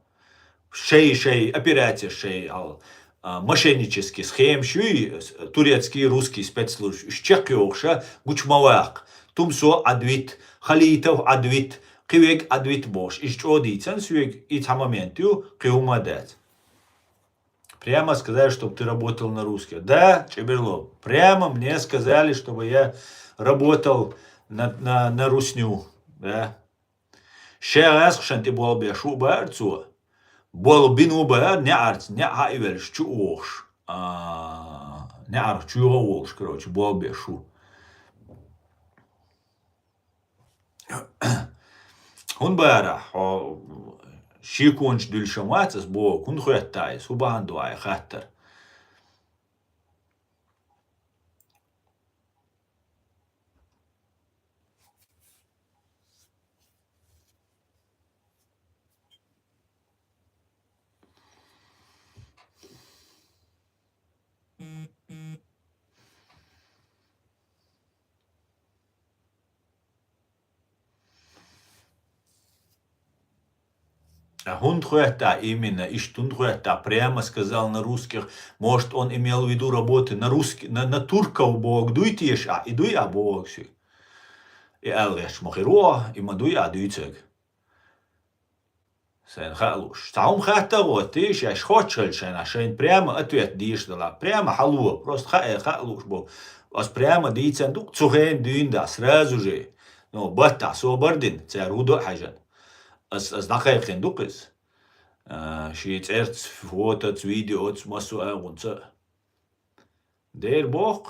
шей операция шей ал мошеннический схем шуй турецкий русский спецслужб щекёкша гучмавак тумсо адвит халитов адвит қивек адвит бош ишчо дитян сюек и тамаментю қиумадат. Прямо сказали, чтобы ты работал на русских. Да, Чеберло, прямо мне сказали, чтобы я работал на русню. Да. Ще раз, что ты был бы шубарцу, был бину бар, не арц, не айвельш, чуош. Не арц, чуош, короче, был бы шу. Он бара, شيكونش دول شماتس بو كن خويت تايس هو باندو اي خاطر Он хуята именно, и что он хуята прямо сказал на русских, может он имел в виду работы на русских, на турков бог, дуйте еш, и дуй а бог си. И алеш мохиро, и мадуй а дуйцег. Сен халуш. Таум хата вот, ты еш хочешь, шен прямо ответ дишь дала, прямо халуа, просто халуш бог. Ас прямо дийцен дук цухен дюнда, сразу же. Ну, бата, собардин, це рудо хажан. از نخواهی دوقیز شیت ارت فوتات ویدیوت مسو اونتا دیر باق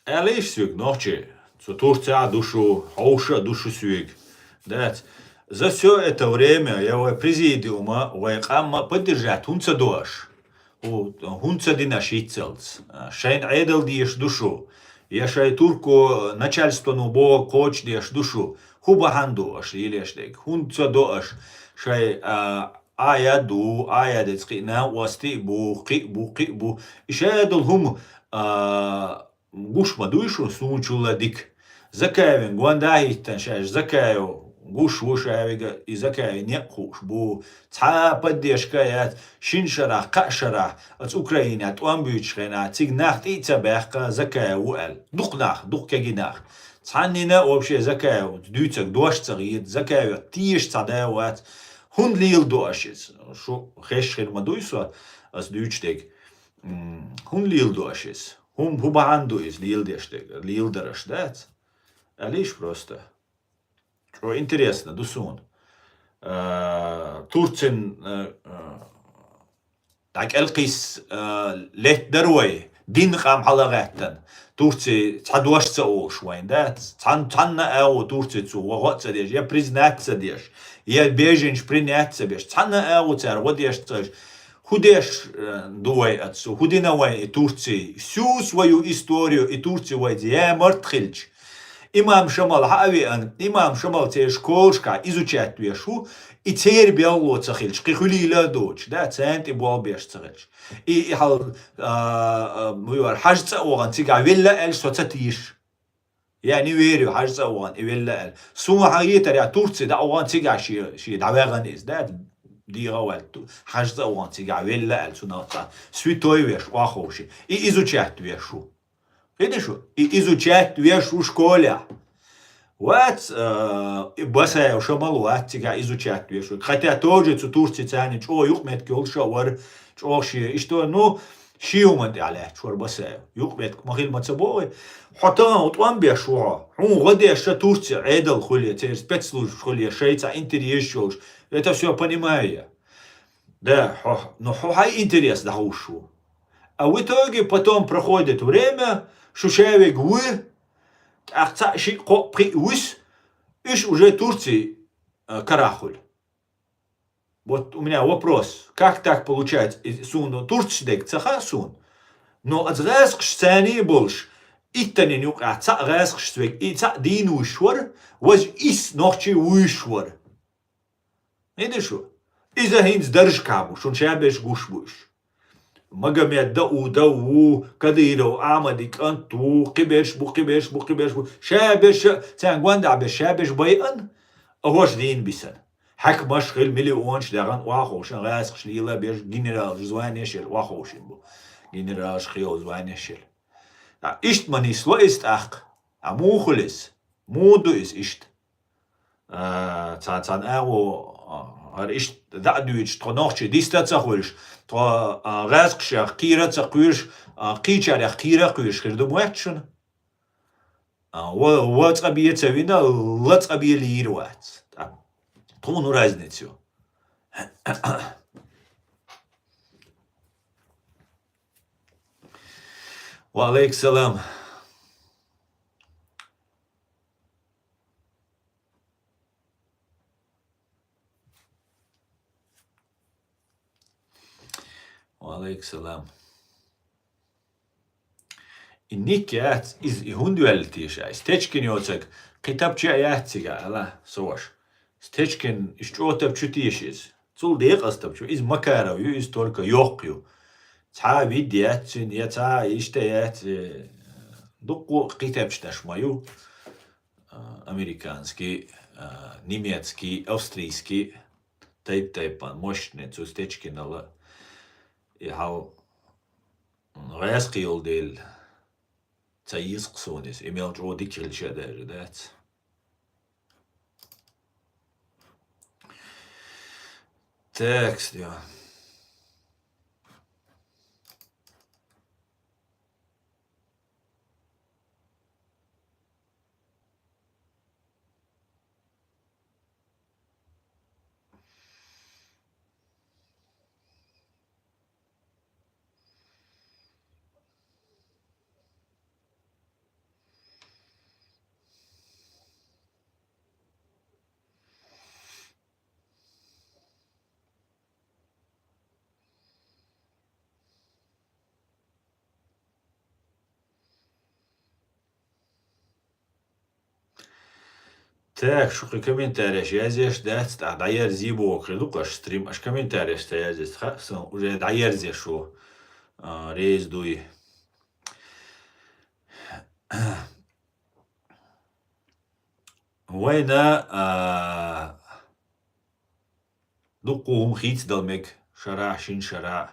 Лишь сюк ночи, что Турция душу, Хауша душу сюк. Да, за все это время я президиума, вайкамма поддержать хунца дош. Хунца дина шицелц. Шайн айдал диеш душу. Я шай турку начальство нубо коч диеш душу. Хубахан дош, или штек. Хунца дош. Шай аяду, аядецкина, уастибу, қибу. Ишаядул хум гуш мадуишу сунчула дик. Закаевин гуандахитан шаш закаев гуш вушаевига и закаев не хуш бу ца поддержкаят шиншарах кашарах от Украины от Уамбючхена цигнахт и цабехка закаев уэл. Дух кагинах. Цаннина вообще закаев дюцак дошцагит закаев тиш цадаеват хун лил дошец. Шо хешхен мадуису as дючтек хун лил дошец. Хум хубаанду из лилдераш, да? А лишь просто. Что интересно, дусун. Турцин так элкис лет дарой дин хам халагаттан. Турции цадуашца швайн, да? Цанна эу Турции цу ваготца деш, я признаться деш, я беженш приняться беш. Цанна эу цар водеш цаш. Худеш дуай отцу, худинавай и Турции всю свою историю и Турцию вайди, я мартхильч. Имам Шамал Хавиан, имам Шамал те школшка изучать вешу, и теперь бело цахильч, кихулила дочь, да, цент и буал беш цахильч. И хал, муар, хажца оган, тига вилла эль соцатиш. Я не верю, хажца оган, и вилла эль. Сума хагитар, я Турции, да оган тига ши давеган из, да, ديغوال حاجة وانتي قاعدة السنة سويتوي ويش واخوشي изучать вешу. Видишь что? Изучать вешу школе. Вот баса я уже малуат тига изучать вешу. Хотя тоже цу Турции цани чо юхмет кёлша вар чоши и что ну شيومن على شور بسايو يقبت مخيل متصبوي حطان وطوان بيشوها هو غدي اشتا تورتي عيدل خليه تير спецслужб خليه шейца интерес. Это все понимаю. Да, но хай интерес да ушу. А в итоге потом проходит время, шушевик вы, ахца ши при ус, иш уже Турции карахуль. Вот у меня вопрос, как так получается? Сун Турцидек цаха сун, но от сцены больше. Иттани нюк ахца свек, и ца дин ушвар, воз ис нохчи ушвар. Видишь? Из-за хинц держкабу, шун шабеш гушбуш. Магомед дау, кадиров, амадик, анту, кибеш бу. Шабеш, цангванда беш шабеш байан, ahoş din bisan. Hak mashkhil milyon şlagan waxoşan rasq shlila bеш general zwan yeşil waxoşin bu. General shkhiyo zwan yeşil. İşt manis lo ist aq. Amu khulis. Mudu is işt. Tsan awo har işt da'duich tronochchi distatsakhulish. To rasq shakh kira tsakhulish qichar khira khulish khirdu muachun. Вацабие цавина, лацабие лирвац. Тону разницу. Ва алейк салам. Ва алейк салам. النيكات إز يهندوالتيش استيشكن يوتك كتاب شيء يحتيجا الله سواش استيشكن إشتوتب تشتيشيز تول ديق أستب شو إز مكارو يو إز تولك يوقيو تا فيديات يا تا إشتيات دقو كتاب شتشمايو أمريكانسكي نيميتسكي أوستريسكي تايبان مشنة تو استيشكن الله يهاو غيسقيول ديل تايس قصونيس إيميل جودي كيل شادر دات تكست يا Так, шуки комментариях язеш дать, а дайер зибо крылукаш стрим, аж комментариях стоязес, сон уже дайер зешу рейс дуй. Война дукуум хиц далмек шара шин шара.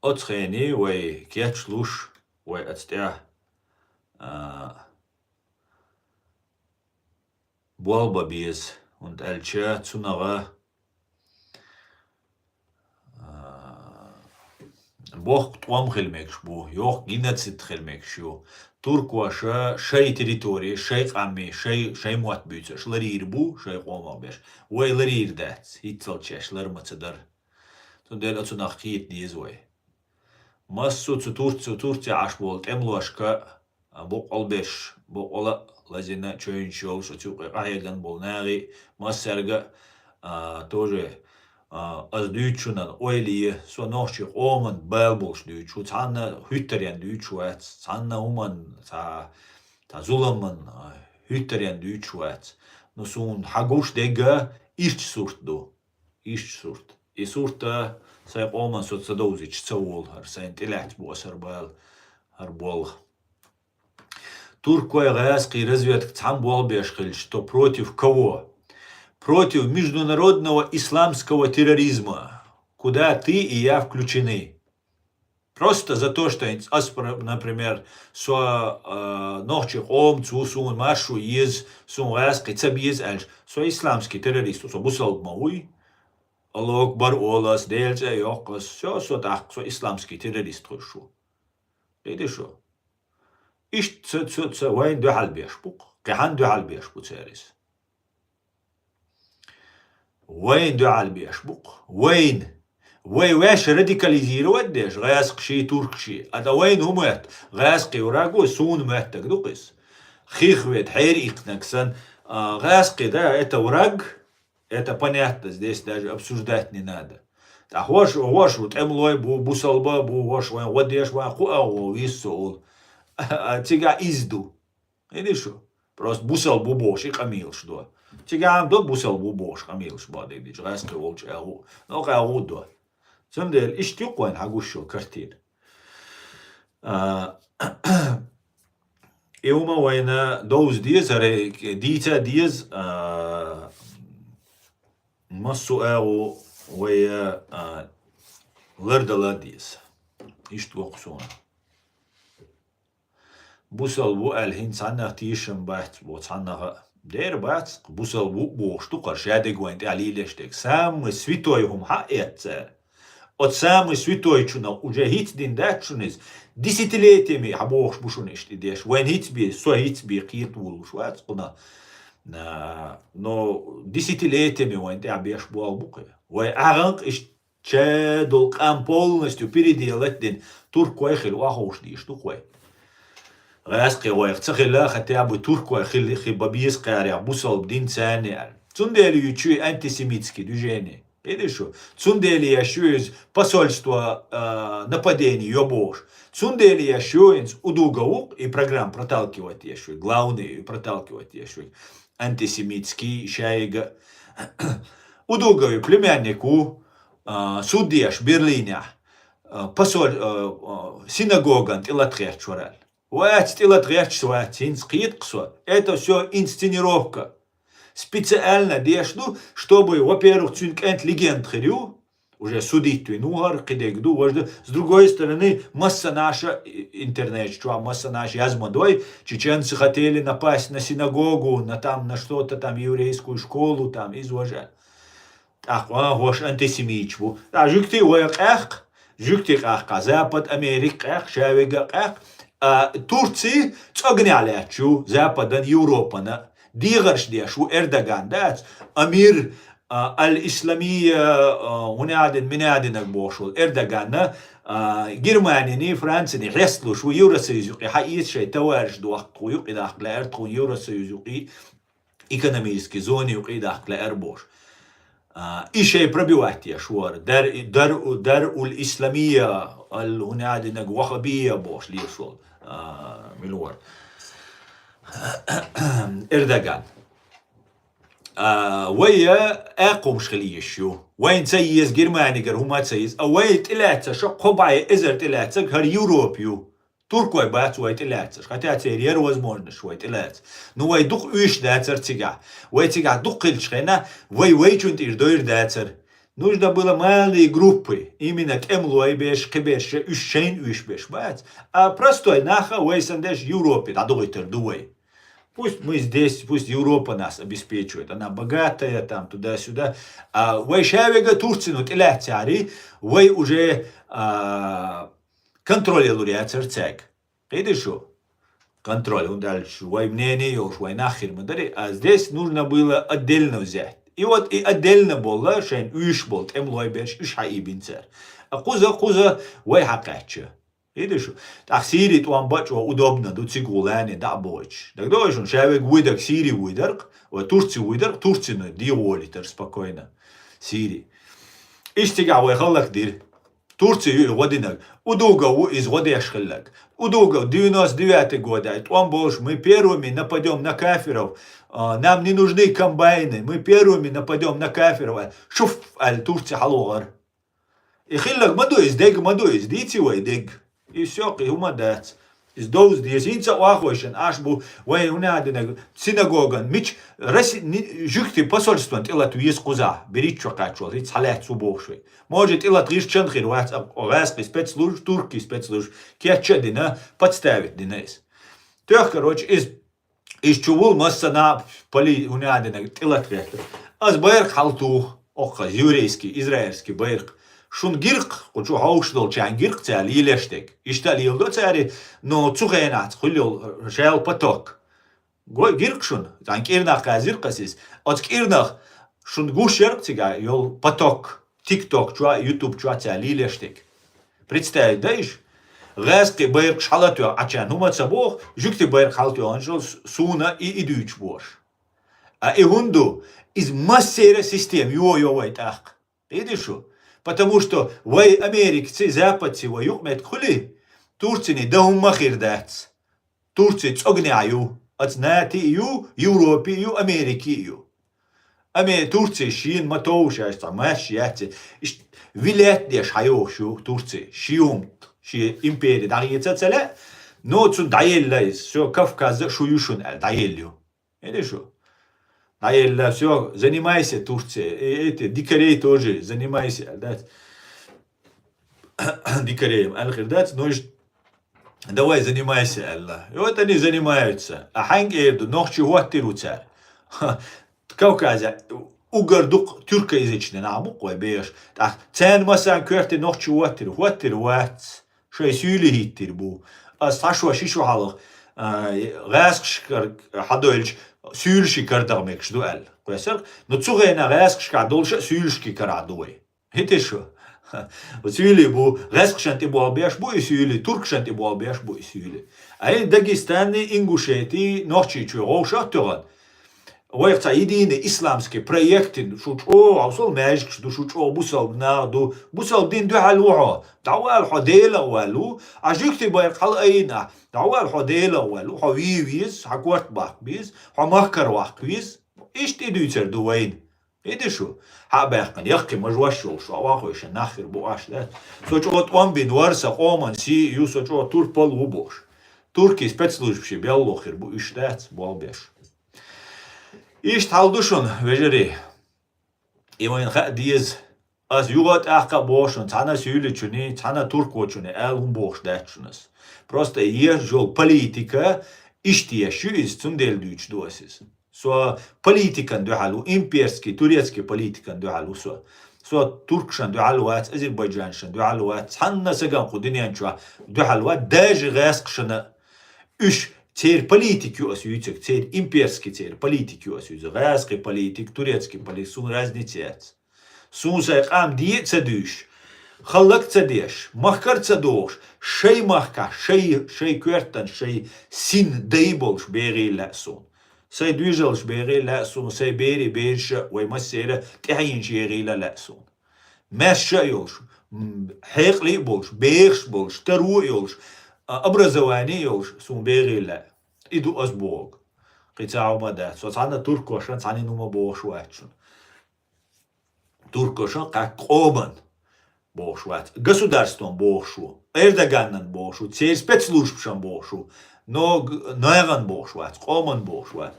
أتخيني وي كياتشلوش وي أتستيع بوالبا بيز und ألشا تسونغا بوخ طوام خلمكش بو يوخ جيناتسيت خلمكش يو تركواشا شاي تريتوري شاي قامي شاي موات بيوتش لرير بو شاي قوما بيش وي لرير دات هيتسالشاش لرمتدر تندل أتسونغ خيت ديز وي مسو تورتي عاش بولت املوشكا بوق البش بوق لا لازينا تشوين شو تشوق قايلن بولناغي مسرغا тоже أزديتشونن أويلي سو نوشي قومن بالبوش ديتشو تانا هيتريان ديتشوات تانا ومن تا زولمن هيتريان ديتشوات نسون حقوش ديغا إيش سورت دو إيش سورت إي سورت سايق أومن سوت سدوزيش تسول هر ساين تلعت بوس هر بول Туркия гайский разведка там был бешкаль, что против кого? Против международного исламского терроризма, куда ты и я включены. Просто за то, что, например, ночи ом цусун машу из сумрас кицабиз альш, исламский террорист, бусал мауи, аллах бар олас дельце йокас, все так, исламский террорист хушу. Видишь что? Иш ц вайн духал бешбук, кахан духал бешбу церис. وين دعال بيشبق وين واش راديكاليزيرو وديش غاسق شي ترك شي هذا وين همت غاسقي وراغو سون مهتك دوقس خيخويت حيريق نكسن غاسقي да это враг, это понятно, здесь даже обсуждать не надо. Так вош вот эмлой бусалба вош водеш ху висол тига изду. Видишь что? Просто бусалбу бош и камил что. Тигам до бусалбу бош камил шбады дич غاسقي волч агу. Но агу до. Сендел иштюкван агушо картин. Uma waina 2 dias are dita dias masso ero ويا لردلا ديس يشتوقسون بوسل بو الهين صنع تيشن بحت بو صنع دير بحت بوسل بو بوشتو قرشادي قوانت علي لشتك سام سويتويهم حقيت от самой святой чуна уже хит дин датчунис десятилетиями хабош бушуниш идеш вен хитби со хитби кит вул швац куна но десятилетиями вен те абеш буал буке вен аранг иш чедол кам полностью переделать дин туркой хил вахош ди штукой غاسقي ويختخلا хотя бы туркой хил хибабис قاري бусал дин цани цундели ючи антисемитский движение. Видишь что? Цундели яшуез посольство нападений ёбош. Цундели яшуез удугаук и программ проталкивать яшуй. Главные проталкивать яшуй. Антисемитский шайга. Удугавый племяннику судьяш Берлине посоль синагоган тилатрech чурал. Уать тилатрech чурал. Это все инсценировка. Специально дешну, чтобы, во-первых, цюнкент легенд хрю, уже судить твинугар, кидегду, вожды. С другой стороны, масса наша, интернет, что масса наша язмадой, чеченцы хотели напасть на синагогу, на там, на что-то там, еврейскую школу, там, изложать. Так, гош антисемитчву. А жюкти уэк эх, жюкти эх, Запад Америка эх, шавега эх, Турции цогняли чу, Западан Европана. ديغرش ديش وإردغان دات أمير الإسلامية ونادن منادن بوشول إردغان جرماني فرنسي حيصلو شو يورسيزوقي حقيقة شيء توارش دوق ويقي داخل لأرتخون يورسيزوقي إيكونوميسكي زوني يقي داخل لأربوش إشي пробивать يشوار در الإسلامية ونادن وخبية بوش ليشول ملور إردغان ويا أقوم شخليشيو وين تسيز جرماني قر هما تسيز أوي تلاتة شق خبعي إزر تلاتة هر يوروبيو تركوي بات وي تلاتة خاطر تيرير وزمون شوي تلاتة نو يدق ويش داتر تيجا وي تيجا دقل شخنا وي чунт إردوير داتر Нужно было малые группы, именно к эмлой беш, кебеш, ущейн уж беш, бать. А простой наха, уэйсандеш Европе, да дойтер дуэй. Пусть мы здесь, пусть Европа нас обеспечивает, она богатая, там, туда-сюда. А уэйшавега Турцину тилятяри, уэй уже контролирует церцег. Видишь что? Контроль, он дальше, уэй мнение, уж уэй нахер мы. А здесь нужно было отдельно взять. И вот и отдельно было, шен уж был, эмлой беш, уж хаибинцер. А куза, уэй хакача. Видишь, так Сирии туан бачу удобно, до цигулани, да боч. Так думаешь, он шавек выдак Сирии выдак, вот Турции выдак, Турцию диолитер спокойно. Сирии. Истига уехалак дир. Турцию годинак. Удуга из годеш хиллак. Удуга 99 года. Туан бош, мы первыми нападем на кафиров. Нам не нужны комбайны. Мы первыми нападем на кафиров. Шуф, аль Турция халугар. И хиллак мадуис, дег мадуис, дити уай дег. И все, и умадать. Из доуз диес инца уахойшен аш бу вай унадина синагоган мич жюхти посольстван тилат уис куза беричо качол ит салет субошвей. Может тилат риш чанхир вац огаски спецслужб турки спецслужб кечедина подставит динес. Тех короче из чувул массана поли унадина тилат рехтер. Аз байр халтух оха еврейский израильский байр شون گیرق قچو هاوش دل چند گیرق تالی یلشتک اشتالی یلدو تاری نو تخینات خلیل شال پتوک گوی گیرق شون زن کیرناخ کازیر قسیس از کیرناخ شون گوشرق تیگا یل پتوک تیک توک چوا یوتیوب چوا تالی یلشتک представить دایش غاز کی بایر شالاتو اچان هما تبوخ جوکتی بایر خالتو آنجل سونا ایدویچ بوش ای هندو از مسیر سیستم یو وایت اخ ایدیشو Потому что вай Америкцы, Западцы, вай юкмет хули, Турцини да уммахир дац. Турци цогняю, отзнати ю, Европе ю, Америки ю. Турци шин матоушаш, тамаш яци. Вилет деш хайошу, Турци, шиумт, ши империя, дагица целе, но цун даелла из, все Кавказ шуюшун, даелью. Это что? Наелла, все, занимайся, Турция. Эти дикарей тоже занимайся. Да? Дикареем. Но давай занимайся, Аллах. И вот они занимаются. А хангерду, ночи уаттиру-цар. Кавказа, угардук тюркоязычный намук, ой, беш. Цен масан кверти ночи уаттиру. Уаттиру уатц. Шей сюли хиттир бу. Сашва шишу халах. Гаск хадойлч. Сюльши кардамек ждуэл. Квесер, но цугена рэскшка долше сюльшки карадуй. Это что? Вот сюли бу рэскшанти бу обяш бу и сюли, туркшанти бу обяш бу и сюли. А и Дагестане, Ингушетии, ночи чугов шатуран. Вайфца единые исламские проекты, шучо, аусал мэжк, шучо, бусал нарду, бусал дин дуалуха. Давал хадела валу, а жюхти байр халаина. Давал хадела валу, хавивиз, хакварт бахбиз, хамахкар вахбиз. Иш ти дүйцер дуайн. Это что? Хабахкан, яхки мажвашол, что авахойш, нахер буаш, да? Сочо он бин варса, оман си, ю сочо турпал убош. Турки спецслужбши, беллохер, бу иштац, буалбеш. Иш талдушун, вежери. Имайн ха диез, аз югат ахка бошун, цана сюличуни, цана туркочуни, элун бош дачунас. Просто ежол политика, иштиешу из цундел дүйч дуасис. Со политикан дуалу, имперский, турецкий политикан дуалу, со туркшан дуалу, азербайджаншан дуалу, цанна саган кудинянчуа дуалу, даже гасқшана үш цер политики осюйцек, цер имперский цер политики осюйцек, гасқи политик, турецкий политик, сун разницец. Сун сайқам диеца дүйш, халлак цадеш, махкар цадош, шей махка, шей квертан, шей син дейболш берила сон. Сай движелш берила сон, сай бери берша, вай масера, тяин жерила ласон. Мэша йолш, хекли болш, берш болш, тару йолш, образование йолш, сон берила. Иду азбог. Қицау мада, со цана туркошан, цани нума бош ватшун. Туркошан как обан. Бошват. Государством бошу. Эрдоганнан бошу. Цей спецслужбшан бошу. Но нойган бошват. Коман бошват.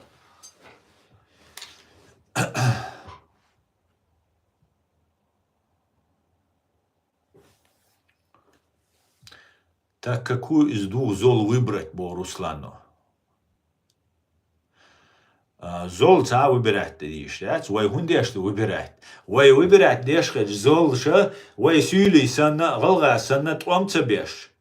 Так какую из двух зол выбрать бо Руслану? Зол ца выбирать ты дишь, вай хундеш ты выбирать. Вай выбирать дешхедж зол ша, вай сюли санна, галга санна твам цабеш.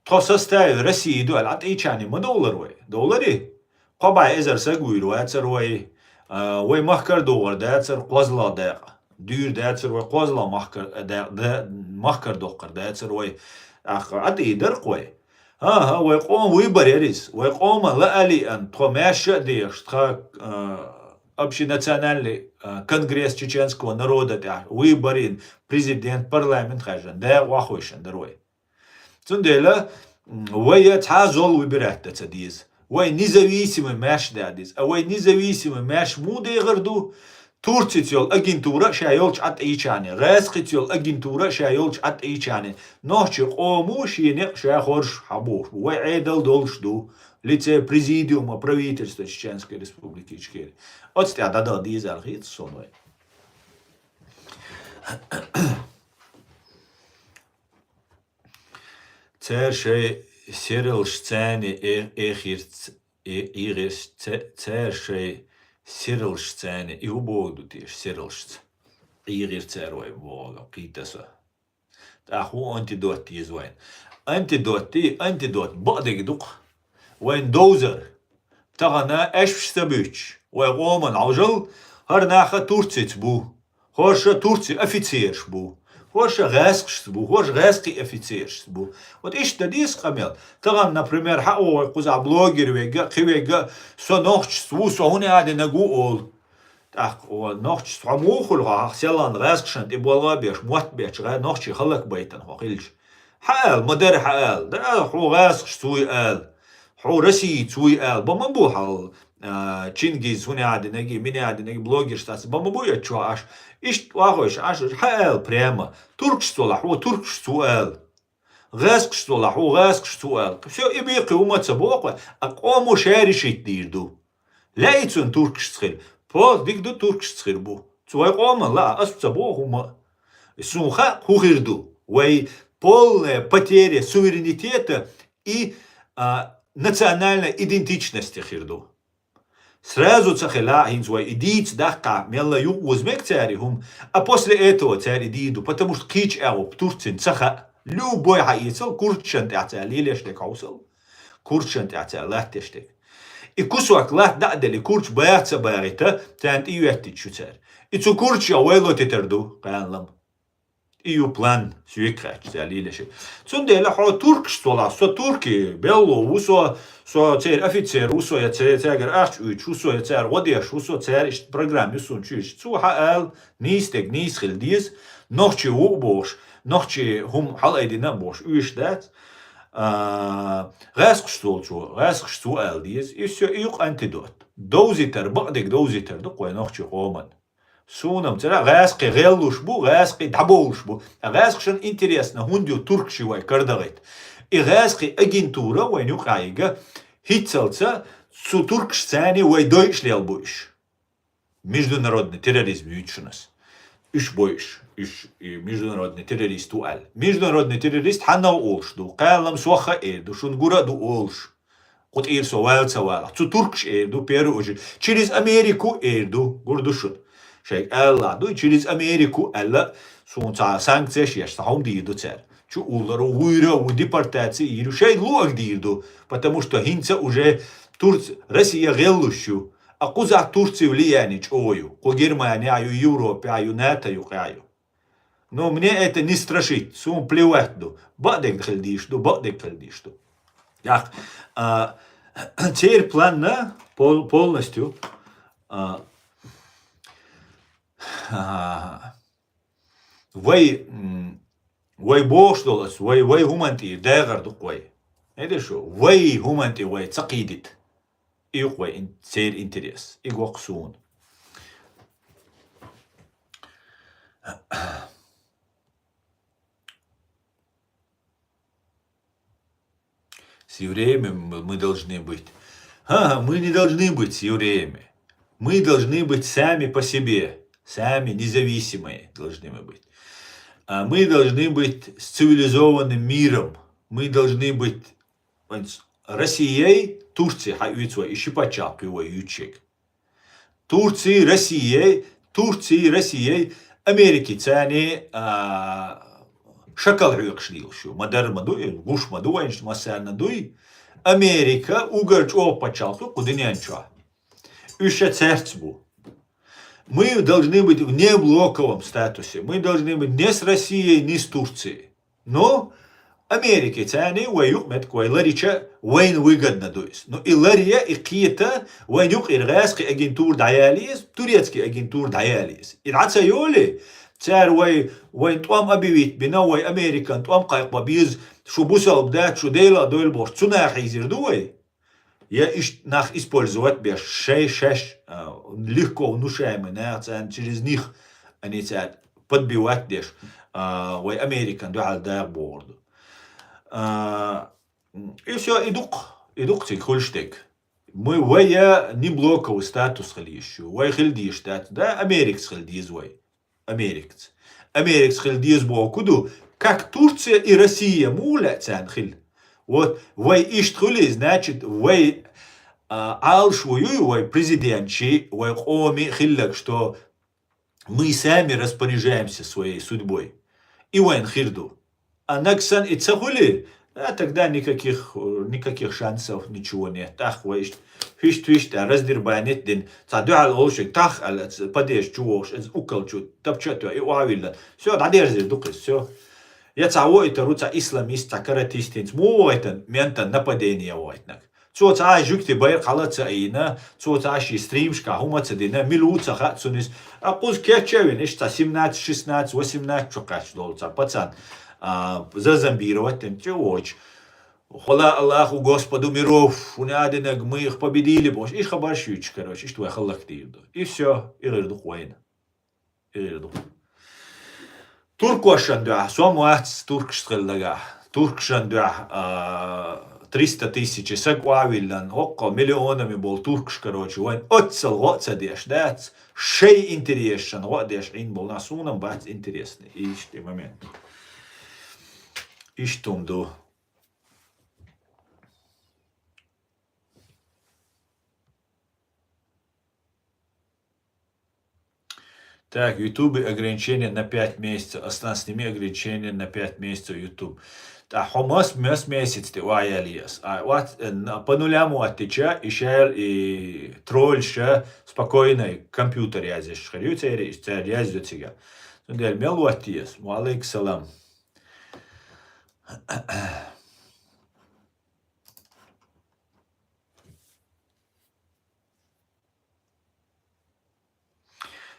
То составит России дуал, а ты чани ма доллар вай. Доллари? Қабай эзер сагуир вайцер вай махкар доллар дайцер қозла дайq. Дюр дайцер вай қозла махкар доққар дайцер вай. А ты идер вай. ويقوم ويبريريس ويقوم لألي أن تخماشة ديش تخا أبشي национальный конгресс чеченского народа тях выборин президент парламент хажан да вахойшан дорой. Цундела вая цазол выбирать тацадиз. Вай независимый мяш дадис. А вай независимый мяш муде горду Turciyol agentūra šajolč ateičani, Rēskicjol agentūra šajolč ateičani. Nohči qomu šine šajhorš habur. Vai edel dolšdu. Лице президиума правительства Чеченской Республики Ичкерия. Вот стя дада дизель хит сонвай. Цер шей серил шцени игрис цер шей серил шцени и убоду тиш серил шц. Игрис церой бога китаса. Таху антидот тизвайн. Антидот бадик дух. وين دوزر تغنا اش بشتبيش ويقومن عوجل هرناخا تورتيت بو هورشا تورتي افيتيرش بو هورشا غاسقش بو هورش غاسقي افيتيرش بو вот ايش تديس قميل تغن например حقو قزع بلوجر ويجا قويجا سو نوخش سو سو هوني عادي نقول تاق نوخش سعموخل غا سيلان غاسقشن تبولغا بيش موت بيش غا نوخش خلق بيتن خلش حال مدار حال ده حو غاسقش سوي قال حو رسي تسوي قال بمبو حال تشينجيز هنا عادي نجي مني عادي نجي بلوجر ستاس بمبو يتشو عش إيش واقعش عش حال بريما تركش صلاح هو تركش سؤال غاسقش صلاح هو غاسقش سؤال شو يبيقي وما تسبوق أقومو شارش يتديردو لا يتسون تركش تخير بوز ديك دو تركش تخير بو تسوي قوما لا أسب تسبوق هما السونخا هو غيردو وي полная потеря суверенитета и национальной идентичности хирду. Сразу цахела хинзуай идиц дахка мелла юг узбек царихум, а после этого царь идиду, потому что кич эу птурцин цаха любой хаицел курчен тяця лилештек аусел, курчен тяця лахтештек. И кусуак лах дадели курч баяца баярита, тянт июэттичу царь. И цу курч я уэло тетерду, каянлам. EU plan süykräks ja liilesi. Tundela ha turks tola, so turki bello uso so cer officer uso ja cer acht uso ja cer odiash uso cer ist program uso tschüss. Zu hal niesteg niesgil dies noch chi ubos, noch chi hum halaidina bos üs dat. Raskstol al dies is jo antidot. Doziter baqdik doziter do qoy noch chi qoman. Сунам цера غاسقي غيلوش بو غاسقي دعبوش بو غاسقشن интересно хундю туркшивай кардагайт и غاسقي агентура وين يقعيجا هيتسلца су туркшцани وي дойшлел буиш международный терроризм ючнас иш боиш иш международный террорист уал международный террорист хана олшду قالم سوخا эду шунгура ду олш قط إير سوال سوال су туркш эду перу уже через Америку эду гурдушун شيء الله دو через Америку الله سونتا санкция يشتهم ديدو цер. Чу улару уйра у депортации иру шей луак дирду, потому что хинца уже Россия геллущу, а куза Турции влиянич ою, ко Германии, аю Европе, аю НАТО, аю. Но мне это не страшит, сум плевать ду, бадек дхельдишду, бадек дхельдишду. Так, теперь план на полностью وي بوشدولس وي همانتي داغر دقوي هذا شو وي همانتي وي تقيدت إيقوي سير انتريس إيقوى قصون с евреями мы должны быть. Мы не должны быть с евреями. Мы должны быть сами по себе. Сами независимые должны мы быть. Мы должны быть с цивилизованным миром. Мы должны быть Россией, Турцией, и Щипачак его ючек. Турцией, Россией, Америки цани шакал хюкшлил шо. Мадар мадуй, гуш мадуй, масар надуй. Америка угарч опачалку кудинянча. Юща церцбу. Мы должны быть в неблоковом статусе. Мы должны быть не с Россией, не с Турцией. Но Америки цани уюкмет кой ларича войн выгодно дуис. Но и лария и кита войнюк иргайский агентур даялиз, турецкий агентур даялиз. И раца йоли цар войн туам объявить бина вой Американ туам кайк бабиз шо буса обдат шо дейла дойл бош цунах изир дуй. Я нах использовать без 6 легко внушаемый, через них они подбивать деш, вой американ дуал да борду. И все, идук тик хольштек. Мы вая не блоковый статус хальещу, вай хальди штат, да, Америкс хальдиз вай, Америкс. Америкс хальдиз куду, как Турция и Россия муля цан хиль. Вот, вай иштхули, значит, вай алшвую, вай президентчи, вай хоми хиллак, что мы сами распоряжаемся своей судьбой. И вайн хирду. А наксан и цахули, а тогда никаких шансов, ничего нет. Тах вайш, фишт, а раздербанет дин, цадуал олшик, тах, падеш, чувош, укалчу, тапчату, и уавилла. Все, надежды, дукис, все. Я цаво это руца исламист, каратистин, му это мента нападение вайтнак. Цо цаа жукти байр халаца айна, цо цааши стримшка, хумаца дина, милуца хатсунис, а пуз кечевин, ишта 17, 16, 18 чокач долца, пацан. Зазомбировать, там, чего-ч. Хвала Аллаху, Господу миров, унядинаг, мы их победили, боже. Иш хабарщуч, короче, что я халактивду. И все, и рырду хуайна. И рырду. Туркошан дуа, сомуац туркштрелдага. Туркшан дуа, 300 тысяч, саквавилан, около миллионами был туркш, короче, вайн отцел, отца деш, дац, шей интересен, вот деш, ин был насунам, бац, интересный. И что момент. И что до. Так, YouTube ограничение на 5 месяцев. Остан сними ограничение на 5 месяцев YouTube. Так, хомос месяц ты ваялиес. А вот по нулям оттеча и шел и тролльша спокойный компьютер язык. Шхарю цери, цери язык тебя. Ну дель мел ватиес. Алейк салам.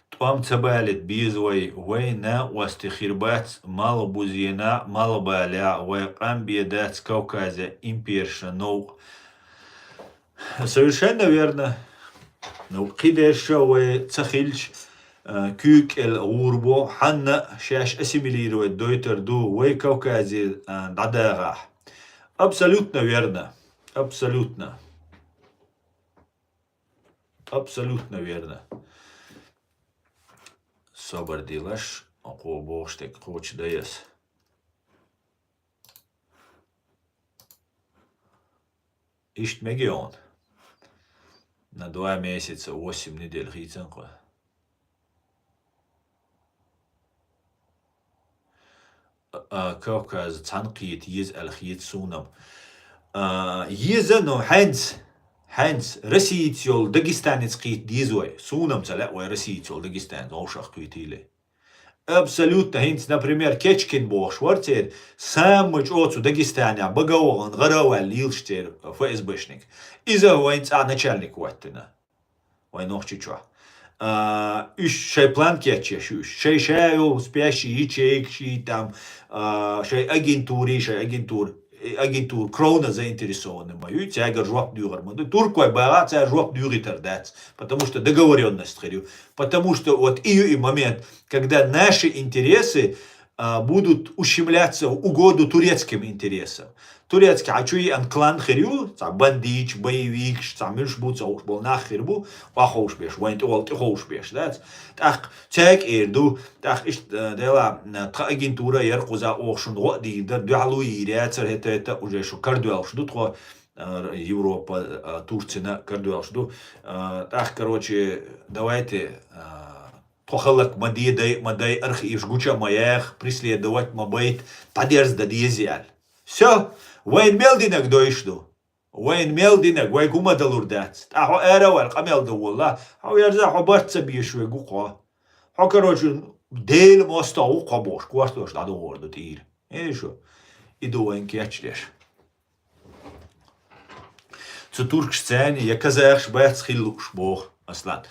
Туам цабалит бизвай война уастихирбац мало бузина мало баля вайкам бедат Кавказа имперша. Ну, совершенно верно. Ну, кидеша вай цахильч кюк эл урбо ханна шаш ассимилировать дойтер ду вай Кавказе дадага. Абсолютно верно. Абсолютно. Абсолютно верно. Собор дилаш, ако боштек хоч даяс. Ишт мегион. На 2 месяца, 8 недель хитенко. Кавказ цанкиет ез алхиет сунам. Езано Ханс, Россиятел, Дагестанец кит дизой, сунам цаля, ой, Россиятел, Дагестан, ошах квитили. Абсолютно, хинц, например, Кечкин бог, швартер, самыч оцу Дагестане, Багаоган, Гарауа, Лилштер, ФСБшник. Иза вайнц, начальник ваттина. Вайнох чичуа. Иш шай план кетчеш, шай спящий ячейки, там, шай агентур Крона заинтересованы мою, тягар жвак дюрман. Туркой бара, тя жвак дюритер дать, потому что договоренность ходил. Потому что вот и момент, когда наши интересы будут ущемляться в угоду турецким интересам. Турецкий, а чуи анклан херю, бандич, боевик, миш буца уж был нахер бу, вахош беш, вайнт олт хош беш, да? Так, тяг ирду, так иш дела агентура яркуза охшун годи, да дуалу иряцер это уже шо кардуал шду тро Европа, Турция кардуал шду. Так, короче, давайте Похалак мадай архив жгуча маях преследовать мабайт подерз да дизель. Все, вайн мелдинак дойшду. Вайн мелдинак, вай гума далурдат. Ахо эравал камел даула. Хау ярза хабарца бишве гуqa. Хау короче дейл моста уqa бош. Квартош да доорду тир. Шо? Иду вайн кячлеш. Цу туркш цени, я казахш бац хиллуш бог аслан.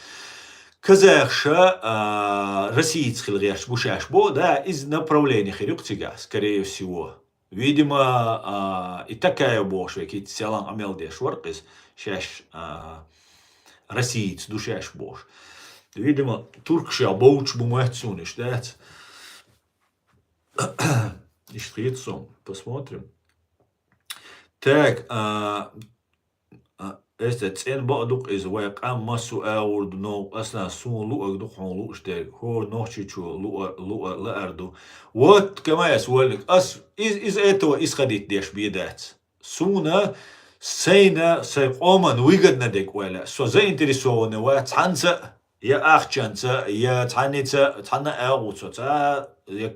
Казахша российский лгеш бушаш бо, да, из направления хирюктига, скорее всего. Видимо, и такая бош, ведь селан амелдеш воркис, шеш россиец, душеш бош. Видимо, туркша боуч бумахцуниш, да? И штрицом. Посмотрим. Так, este цен бадук из вайкам массу аурд но асна сун лу агдук хон лу штек хо нохчичу лу ларду. Вот كما يسولك из этого исходить деш бедать. Суна сейна сайқоман выгодно дек валя. Со заинтересованы ва цанца я ахчанца я цаница цана аурца я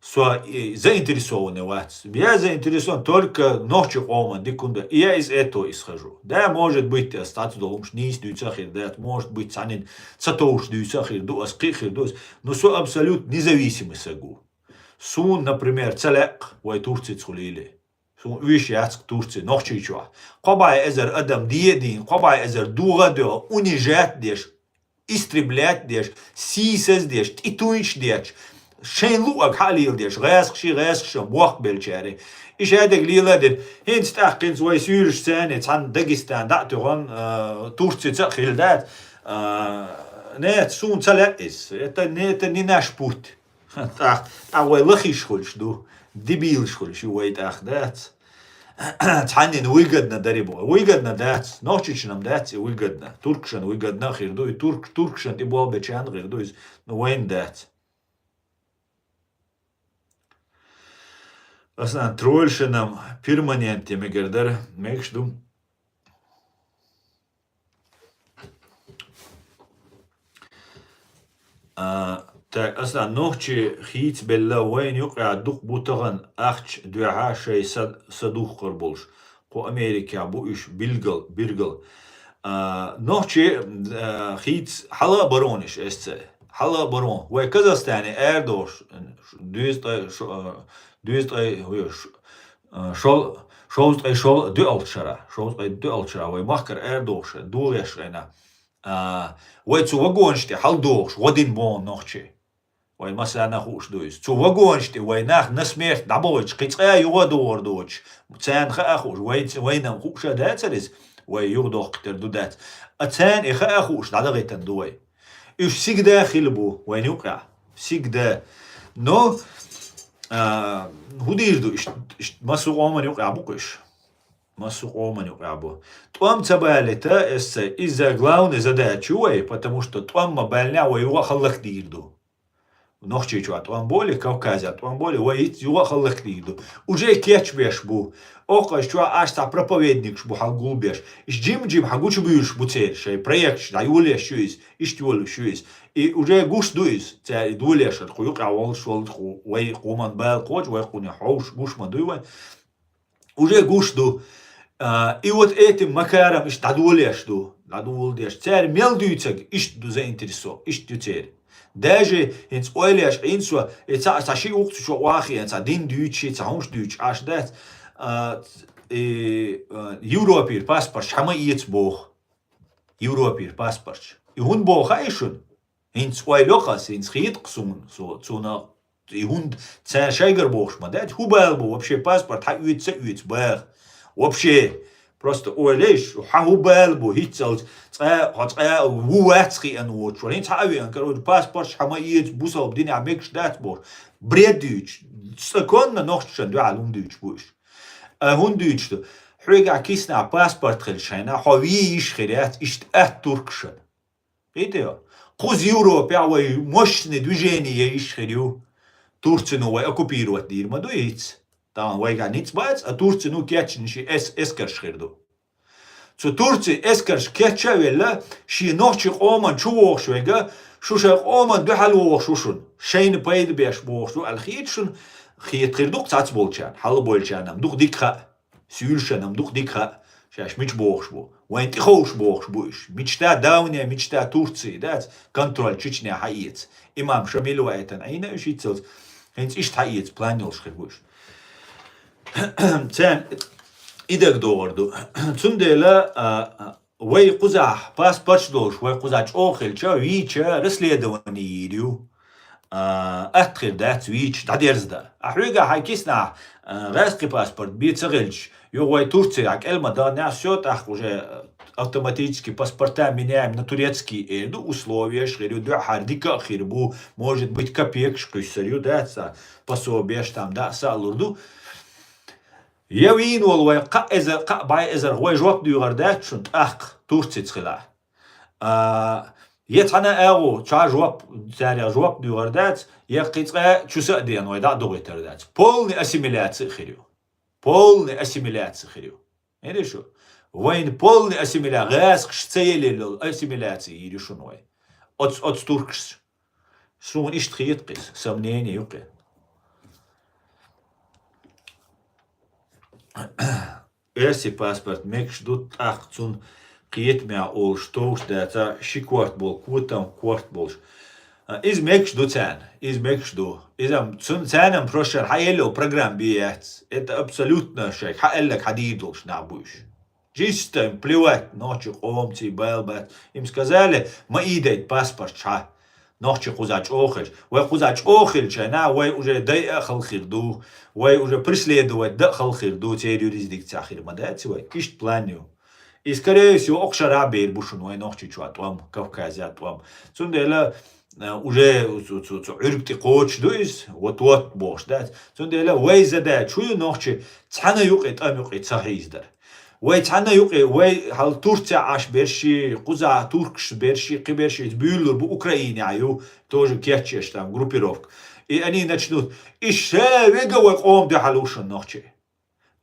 заинтересованный вас. Я заинтересован только ночью оман, дикунда. И я из этого исхожу. Да, может быть, статус долумш не издуется, да, может быть, санин цатоуш дуется, но со абсолютно независимый сагу. Сун, например, целек, вай Турции цулили. Сун, виш яцк Турции, ночью чуа. Кобай эзер адам диедин, кобай эзер дугадо, унижать деш, истреблять деш, сисес деш, титуинч деш. شين لوك حاليل ديش غاسخ موخ بالشاري إيش هذا قليلة دين هين ستاقين زوي سيرش ثاني تحن داغستان دعتو غن تورتي تخيل دات نات سون تلاقيس نات نيناش بوت تاخ أوي لخي شخلش دو دبيل شخلش ويت أخ دات تحنين ويقدنا دريبو ويقدنا دات نوشيشنم دات ويقدنا تركشن ويقدنا خير دو تركشن تبوا بچان غير دو وين دات Aslında trollşenam permanente megerder mekşdum. Так, aslında nohçi hit bella وين يقع دق بوتغن أخش دعاء شيء صدوق قربولش. قو أمريكا بو إيش بيرجل. nohçi hit حلا برونش است. حلا برون. وكازاستاني أردوش دوست شول دو الشرا وي مخكر دوش دوغش انا وي تو وغونشتي حل دوش ودين بون نوخشي وي مثلا نخوش دويس تو وغونشتي وي ناخ نسمير دابوش قيصا يو دور دوش تان خاخوش وي نم خوش داتريس وي يو دوخ قتر دودات اتان اخاخوش دادغيتن دوي ايش سيك داخل بو وين يوقع سيك دا نو هديردو مسوق اومن يوقع بوكش مسوق اومن يوقع бу. Твам цабалета эссе из-за главной задачи, потому что твам мобильня его халлах дирду. Нохчи чуа твам боли Кавказя, твам боли воит его халлах дирду. Уже кеч беш бу. Окаш чуа аш та проповедник бу халгул беш. Иш джим хагуч бюш бу цер, шей проект, да юле шуис, иш юле шуис. И уже гуш дуис, це дулешат, хуюк авол шол вей куман бел коч, вей куни хауш гуш мадуй. Уже гуш ду. И вот этим макаром иш дадулеш ду, дадул деш. Цер мелдуйцаг иш ду заинтересо, иш ду цер. Даже инс ойлеш инсо, это ши укту шо вахи, это дин дүйчи, это хауш дүйч, аш дат. Европир паспорт, хама иец бог. Европир паспорт. И hun бог айшун. Инс ойлохас, инс хит ксун, цуна. И hun ця шайгер бог шмадать, хубал бо вообще паспорт, ха уйц бах. Вообще просто ойлеш, ха хубал бо хитцал, ця вуацки ан вот. Шо инс хавиан, короче, паспорт, хама иец бусал бдини амекш дат бог. Бред дүйч. Секундна нохтшан дуалум дүйч буш. هون دویچتو حرگا کیسنا پاسپورت خلشینا خویش خیرات اشت ترکشن ایده قوز یوروپیا وی مشن دوجینیه ایش خیریو تورچنو وی اکوپیروت دیر ما دویت تمام وی گا نیت باید تورچنو کیچنشی اسکرش خیردو تو تورچی اسکرش کیچه ویلا شی نوچی قومن چو وخش ویگا شوش قومن دو حل وخشوشون شین پاید بیش بوخشو الخیتشون خيط خير دوق تاعت بولشان حل بولشان نم دوق ديكها سيولشان نم دوق ديكها شاش ميش بوخش بو وين تخوش بوخش بوش ميشتا داونيا ميشتا تورتسي دات كنترول تشيشنيا حقيت امام شميل وايتن عينا ايش يتسوز هنت ايش حقيت بلان يلش خير بوش تان ايدك دوردو تندلا وي قزح باسبورت دوش وي قزح اوخل شا ويچا رسلي دواني يديو أتخير ده سويتش ده ديرز ده أحرجة حكيسنا غاسقي باسبورت بيتسغلش يوغوي Турция эльма да не все так уже автоматически паспорта меняем на турецкий условия шхирю да хардика хирбу может быть копеек шкрюсарю да пособие там да салурду يوين والله قا باي ازر هو جواب ديغر دا شنت Турция خلا يتحنا اغو تشا جواب تاريخ جواب ديغر دا يقيتقا تشوسا ديان ويدا دوغيتر دا полный ассимиляция خيريو полный ассимиляция خيريو إيه شو وين полный ассимиляция غاسق شتيلي ассимиляция يريشون وين от туркш شون إيش تخيط قيس سمنيني يوقي إيسي باسبورت ميكش دوت أخذون قيت مع أول شتوش داتا شي كوارت بول كوتام كوارت بولش إز ميكش دو تان إز ميكش دو إذا تانم بروشر حيلو برنامج بيات إت أبسولوتنا شيء حقلك حديدلش نعبوش جيستم بلوات نوتشي قومتي بالبات إم сказали ما إيديت باسبورت شا نوتشي قوزاч أوخل وقوزاч أوخل شنا وي уже дай أخل خيردو وي уже преследовать да أخل خيردو تي юрисдикция خير мадати وي كيشت планю и скорее всего أخشара бейр бушун وي نوتشي чуатвам Кавказиатвам цундела уже عرقتي قوتش دويس وات бош да цундела وي زدا чую نوتشي цана юқит ам юқит صحيح در وي تحنا يوقي وي هل تورتيا عاش بيرشي قزا توركش بيرشي قبيرشي بيولر بأوكرايني عيو тоже كيتشيش там группировка и они начнут ише вега قوم دي حلوشن نوخчи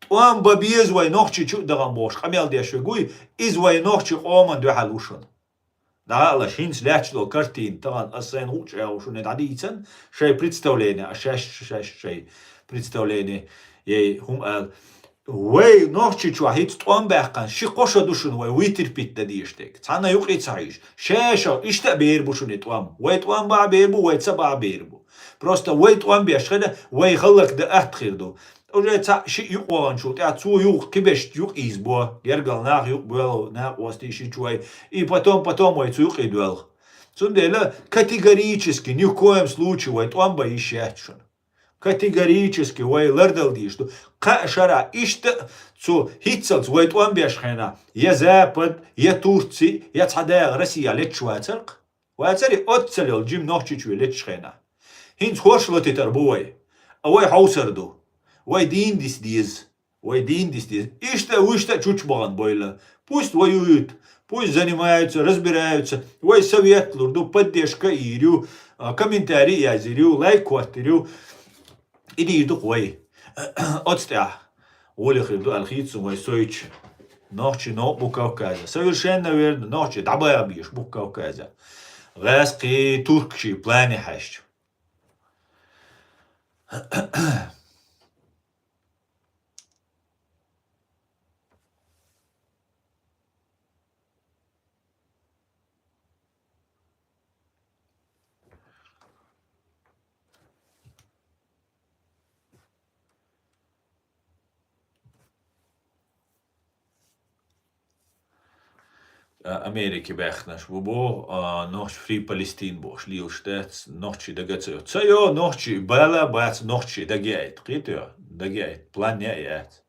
توام бабиез وي نوخчи чу даган бош хамел деш вегуй из وي نوخчи قومن دي حلوشن да ла шинс лячло картин таган асен уча ушун дадицен шей представление шей представление ей хум وي نوخчи чуахит توام бахкан ши qoша душун وي витер пит дадиштек цана юқи цаиш шеша ишта бер бушун توام وي توام ба бербу وي ца ба бербу просто وي توام бешхеда وي халак да атхирду уже ца ши юқван чут я цу юқ кибеш юқ избо гергал нах юқ бел нах ости ши чуай и потом вой цу юқ идвел цундела категорически ни в коем случае вой توام ба ишячун категорически вой лердалди что шара ишта цу хитсалц вой توام бешхена я запад я Турция я цада Россия лечвацерк واتري отцелел جيم نوخчи чу лечхена هين خوشلو تتربوي اوي حوسردو وي دين دис ишта ушта чучбаган бойла пусть воюют пусть занимаются разбираются вой совет лурду поддержка ирю комментарий язирю лайк ватирю иди иду вой отстя Оля хребду алхицу вой сойч нохчи но Кавказа совершенно верно нохчи дабая биш Кавказа غاسقي تركشي بلاني حاش Америки бехнаш бубо нохч фри Палестин бош лил штец нохчи дагацё цаё нохчи бала бац нохчи дагяйт қитё дагяйт планяет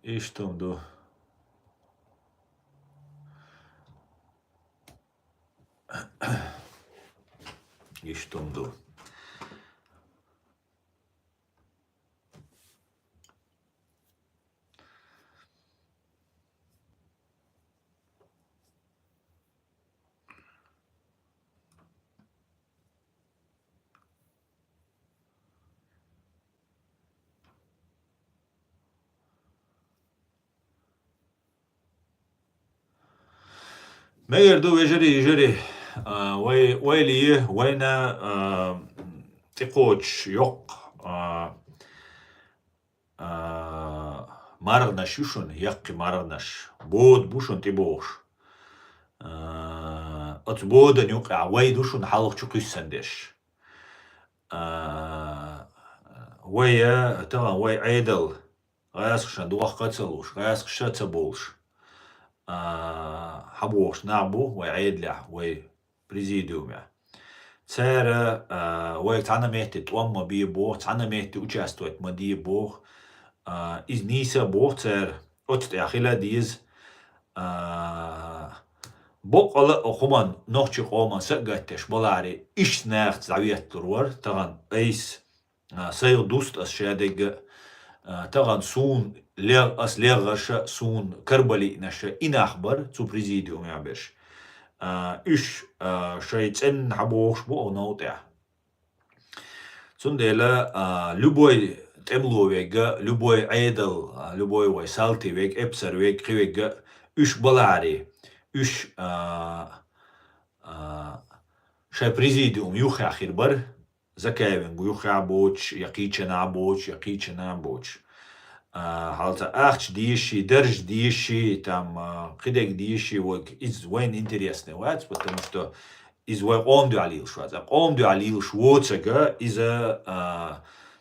и что до İştumdu. Meğer du vejeri ويلي وينا تقوش يق مرغنش يشون يقي مرغنش بود بوشون تبوش ات بودن يقع ويدوشون حلق چو قيسندش ويا طبعا وي عيدل غاسخش دوخ قتلوش غاسخش تبولش حبوش نعبو وي عيدلع وي بريزيديوم يعني تسارة وي تعنا ميتي توما بي بوخ تعنا ميتي участвовать مدي بوخ из Ниса бог цер от яхила диз бог ala okuman nohçuk olman sagatteş bolari iş nacht zaviettur var tagan eis sayı dust as şedeg tagan sun ler as lerşa sun karbali naşa inahbar zu presidium yabeş iş şeyten haboş bu onot ya Цундела любой темловега, любой айдл, любой вай салтивег, эпсервег, кривега, үш балари, үш шай президиум юха хирбар, закаевен юха боч, якичена боч. Halta ахч диши, держ диши, там кидек диши, вот из вайн интересный вац, потому что из вай омду алил шваца, омду алил швоцага из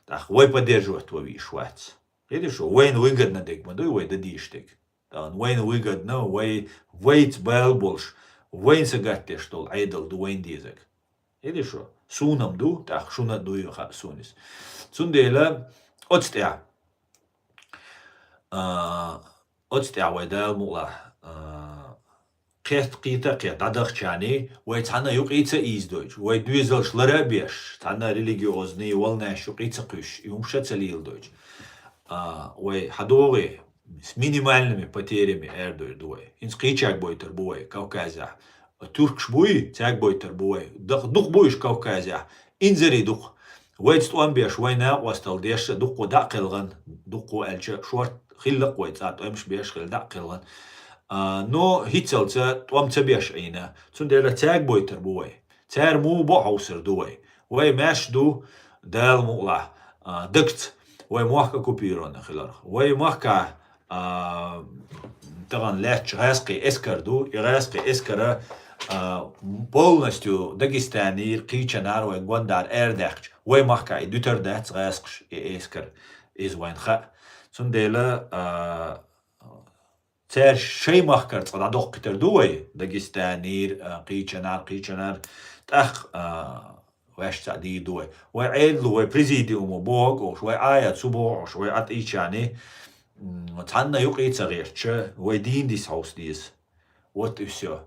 так вай поддерживать твои швац. Видишь, вайн выгодно дек, мадуй вай дадиштек. Вайн выгодно, вай вайт бэл больш, вайн сагатте штол айдл ду вайн дизек. Видишь, сунам ду, так шуна ду юха сунис. Цундела отстя. отстя вайдал мула قيت عدخ يعني ويتحنا يقيت إيزدوج ويدويزل شلرا بيش تحنا ريليجيوزني والناش يقيت قيش يومشا تليل دوج ويحدوغي минимальными потерями эрдой дуй. Инскичак бойтер буй Кавказя. Туркш буй, тяг бойтер буй. Дух буйш Кавказя. Инзери дух. ويت توامبيش وينا وستل ديش دقو داقلغن دقو الجا شورت خلق ويت امش بيش خل داقلغن نو هيتسلتا توامتا بيش عينا تندير تاج بويتر بوي تار مو بوحوسر دوي وي ماش دو دال مقلع دكت وي موحكا كوبيرون خلال وي موحكا تغن لاتش غاسقي اسكر دو غاسقي اسكر полностью Дагестани, Кичанар, وي Гвандар, Эрдахч, وي مخكا دوتر داتس غاسقش اسكر из وينخا سنديلا تار شي مخكر تصدع دوق كتر دوي داغستاني قيچنار تاخ واش تعدي دوي وي عيدلو وي بريزيديوم بوغ وي آيات سبوع وي ات ايشاني تحنا يقيت صغيرتش وي دين ديس هاوس ديس وات اسيو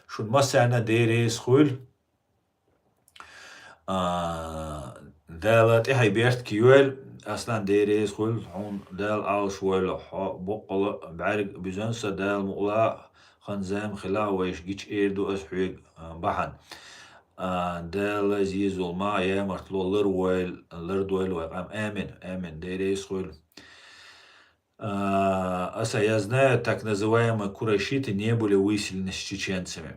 شون مسانا ديريس خول دالت اي بيرت كيول اصلا ديريس خول هون دال او شويل بقل بعرق بزنسة دال مقلا خنزام خلا ويش جيش ايردو اسحويق بحن دال زيزو الماء يا مرتلو لردويل ويقام امن ديريس خول я знаю, так называемые курайшиты не были выселены с чеченцами.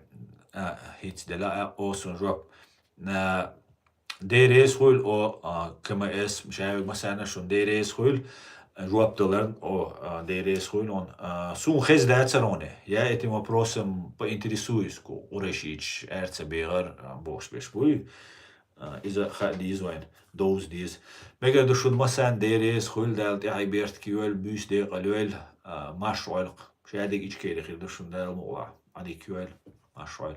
Хитсдела осун жоп. Дерес хуйл о КМС, мшаевик масана шун дерес хуйл жоп доллар о дерес хуйл он сун хез дацароне. Я этим вопросом поинтересуюсь, курайшич эрцебегар бош бешбуй. إذا خديز وين دوز ديز مجا دشون مثلا ديريس خول دالت إيه بيرت كيول بيش دي قلويل ماشوالق شادق إيش كيري خير دشون دال موع عدي كيول ماشوال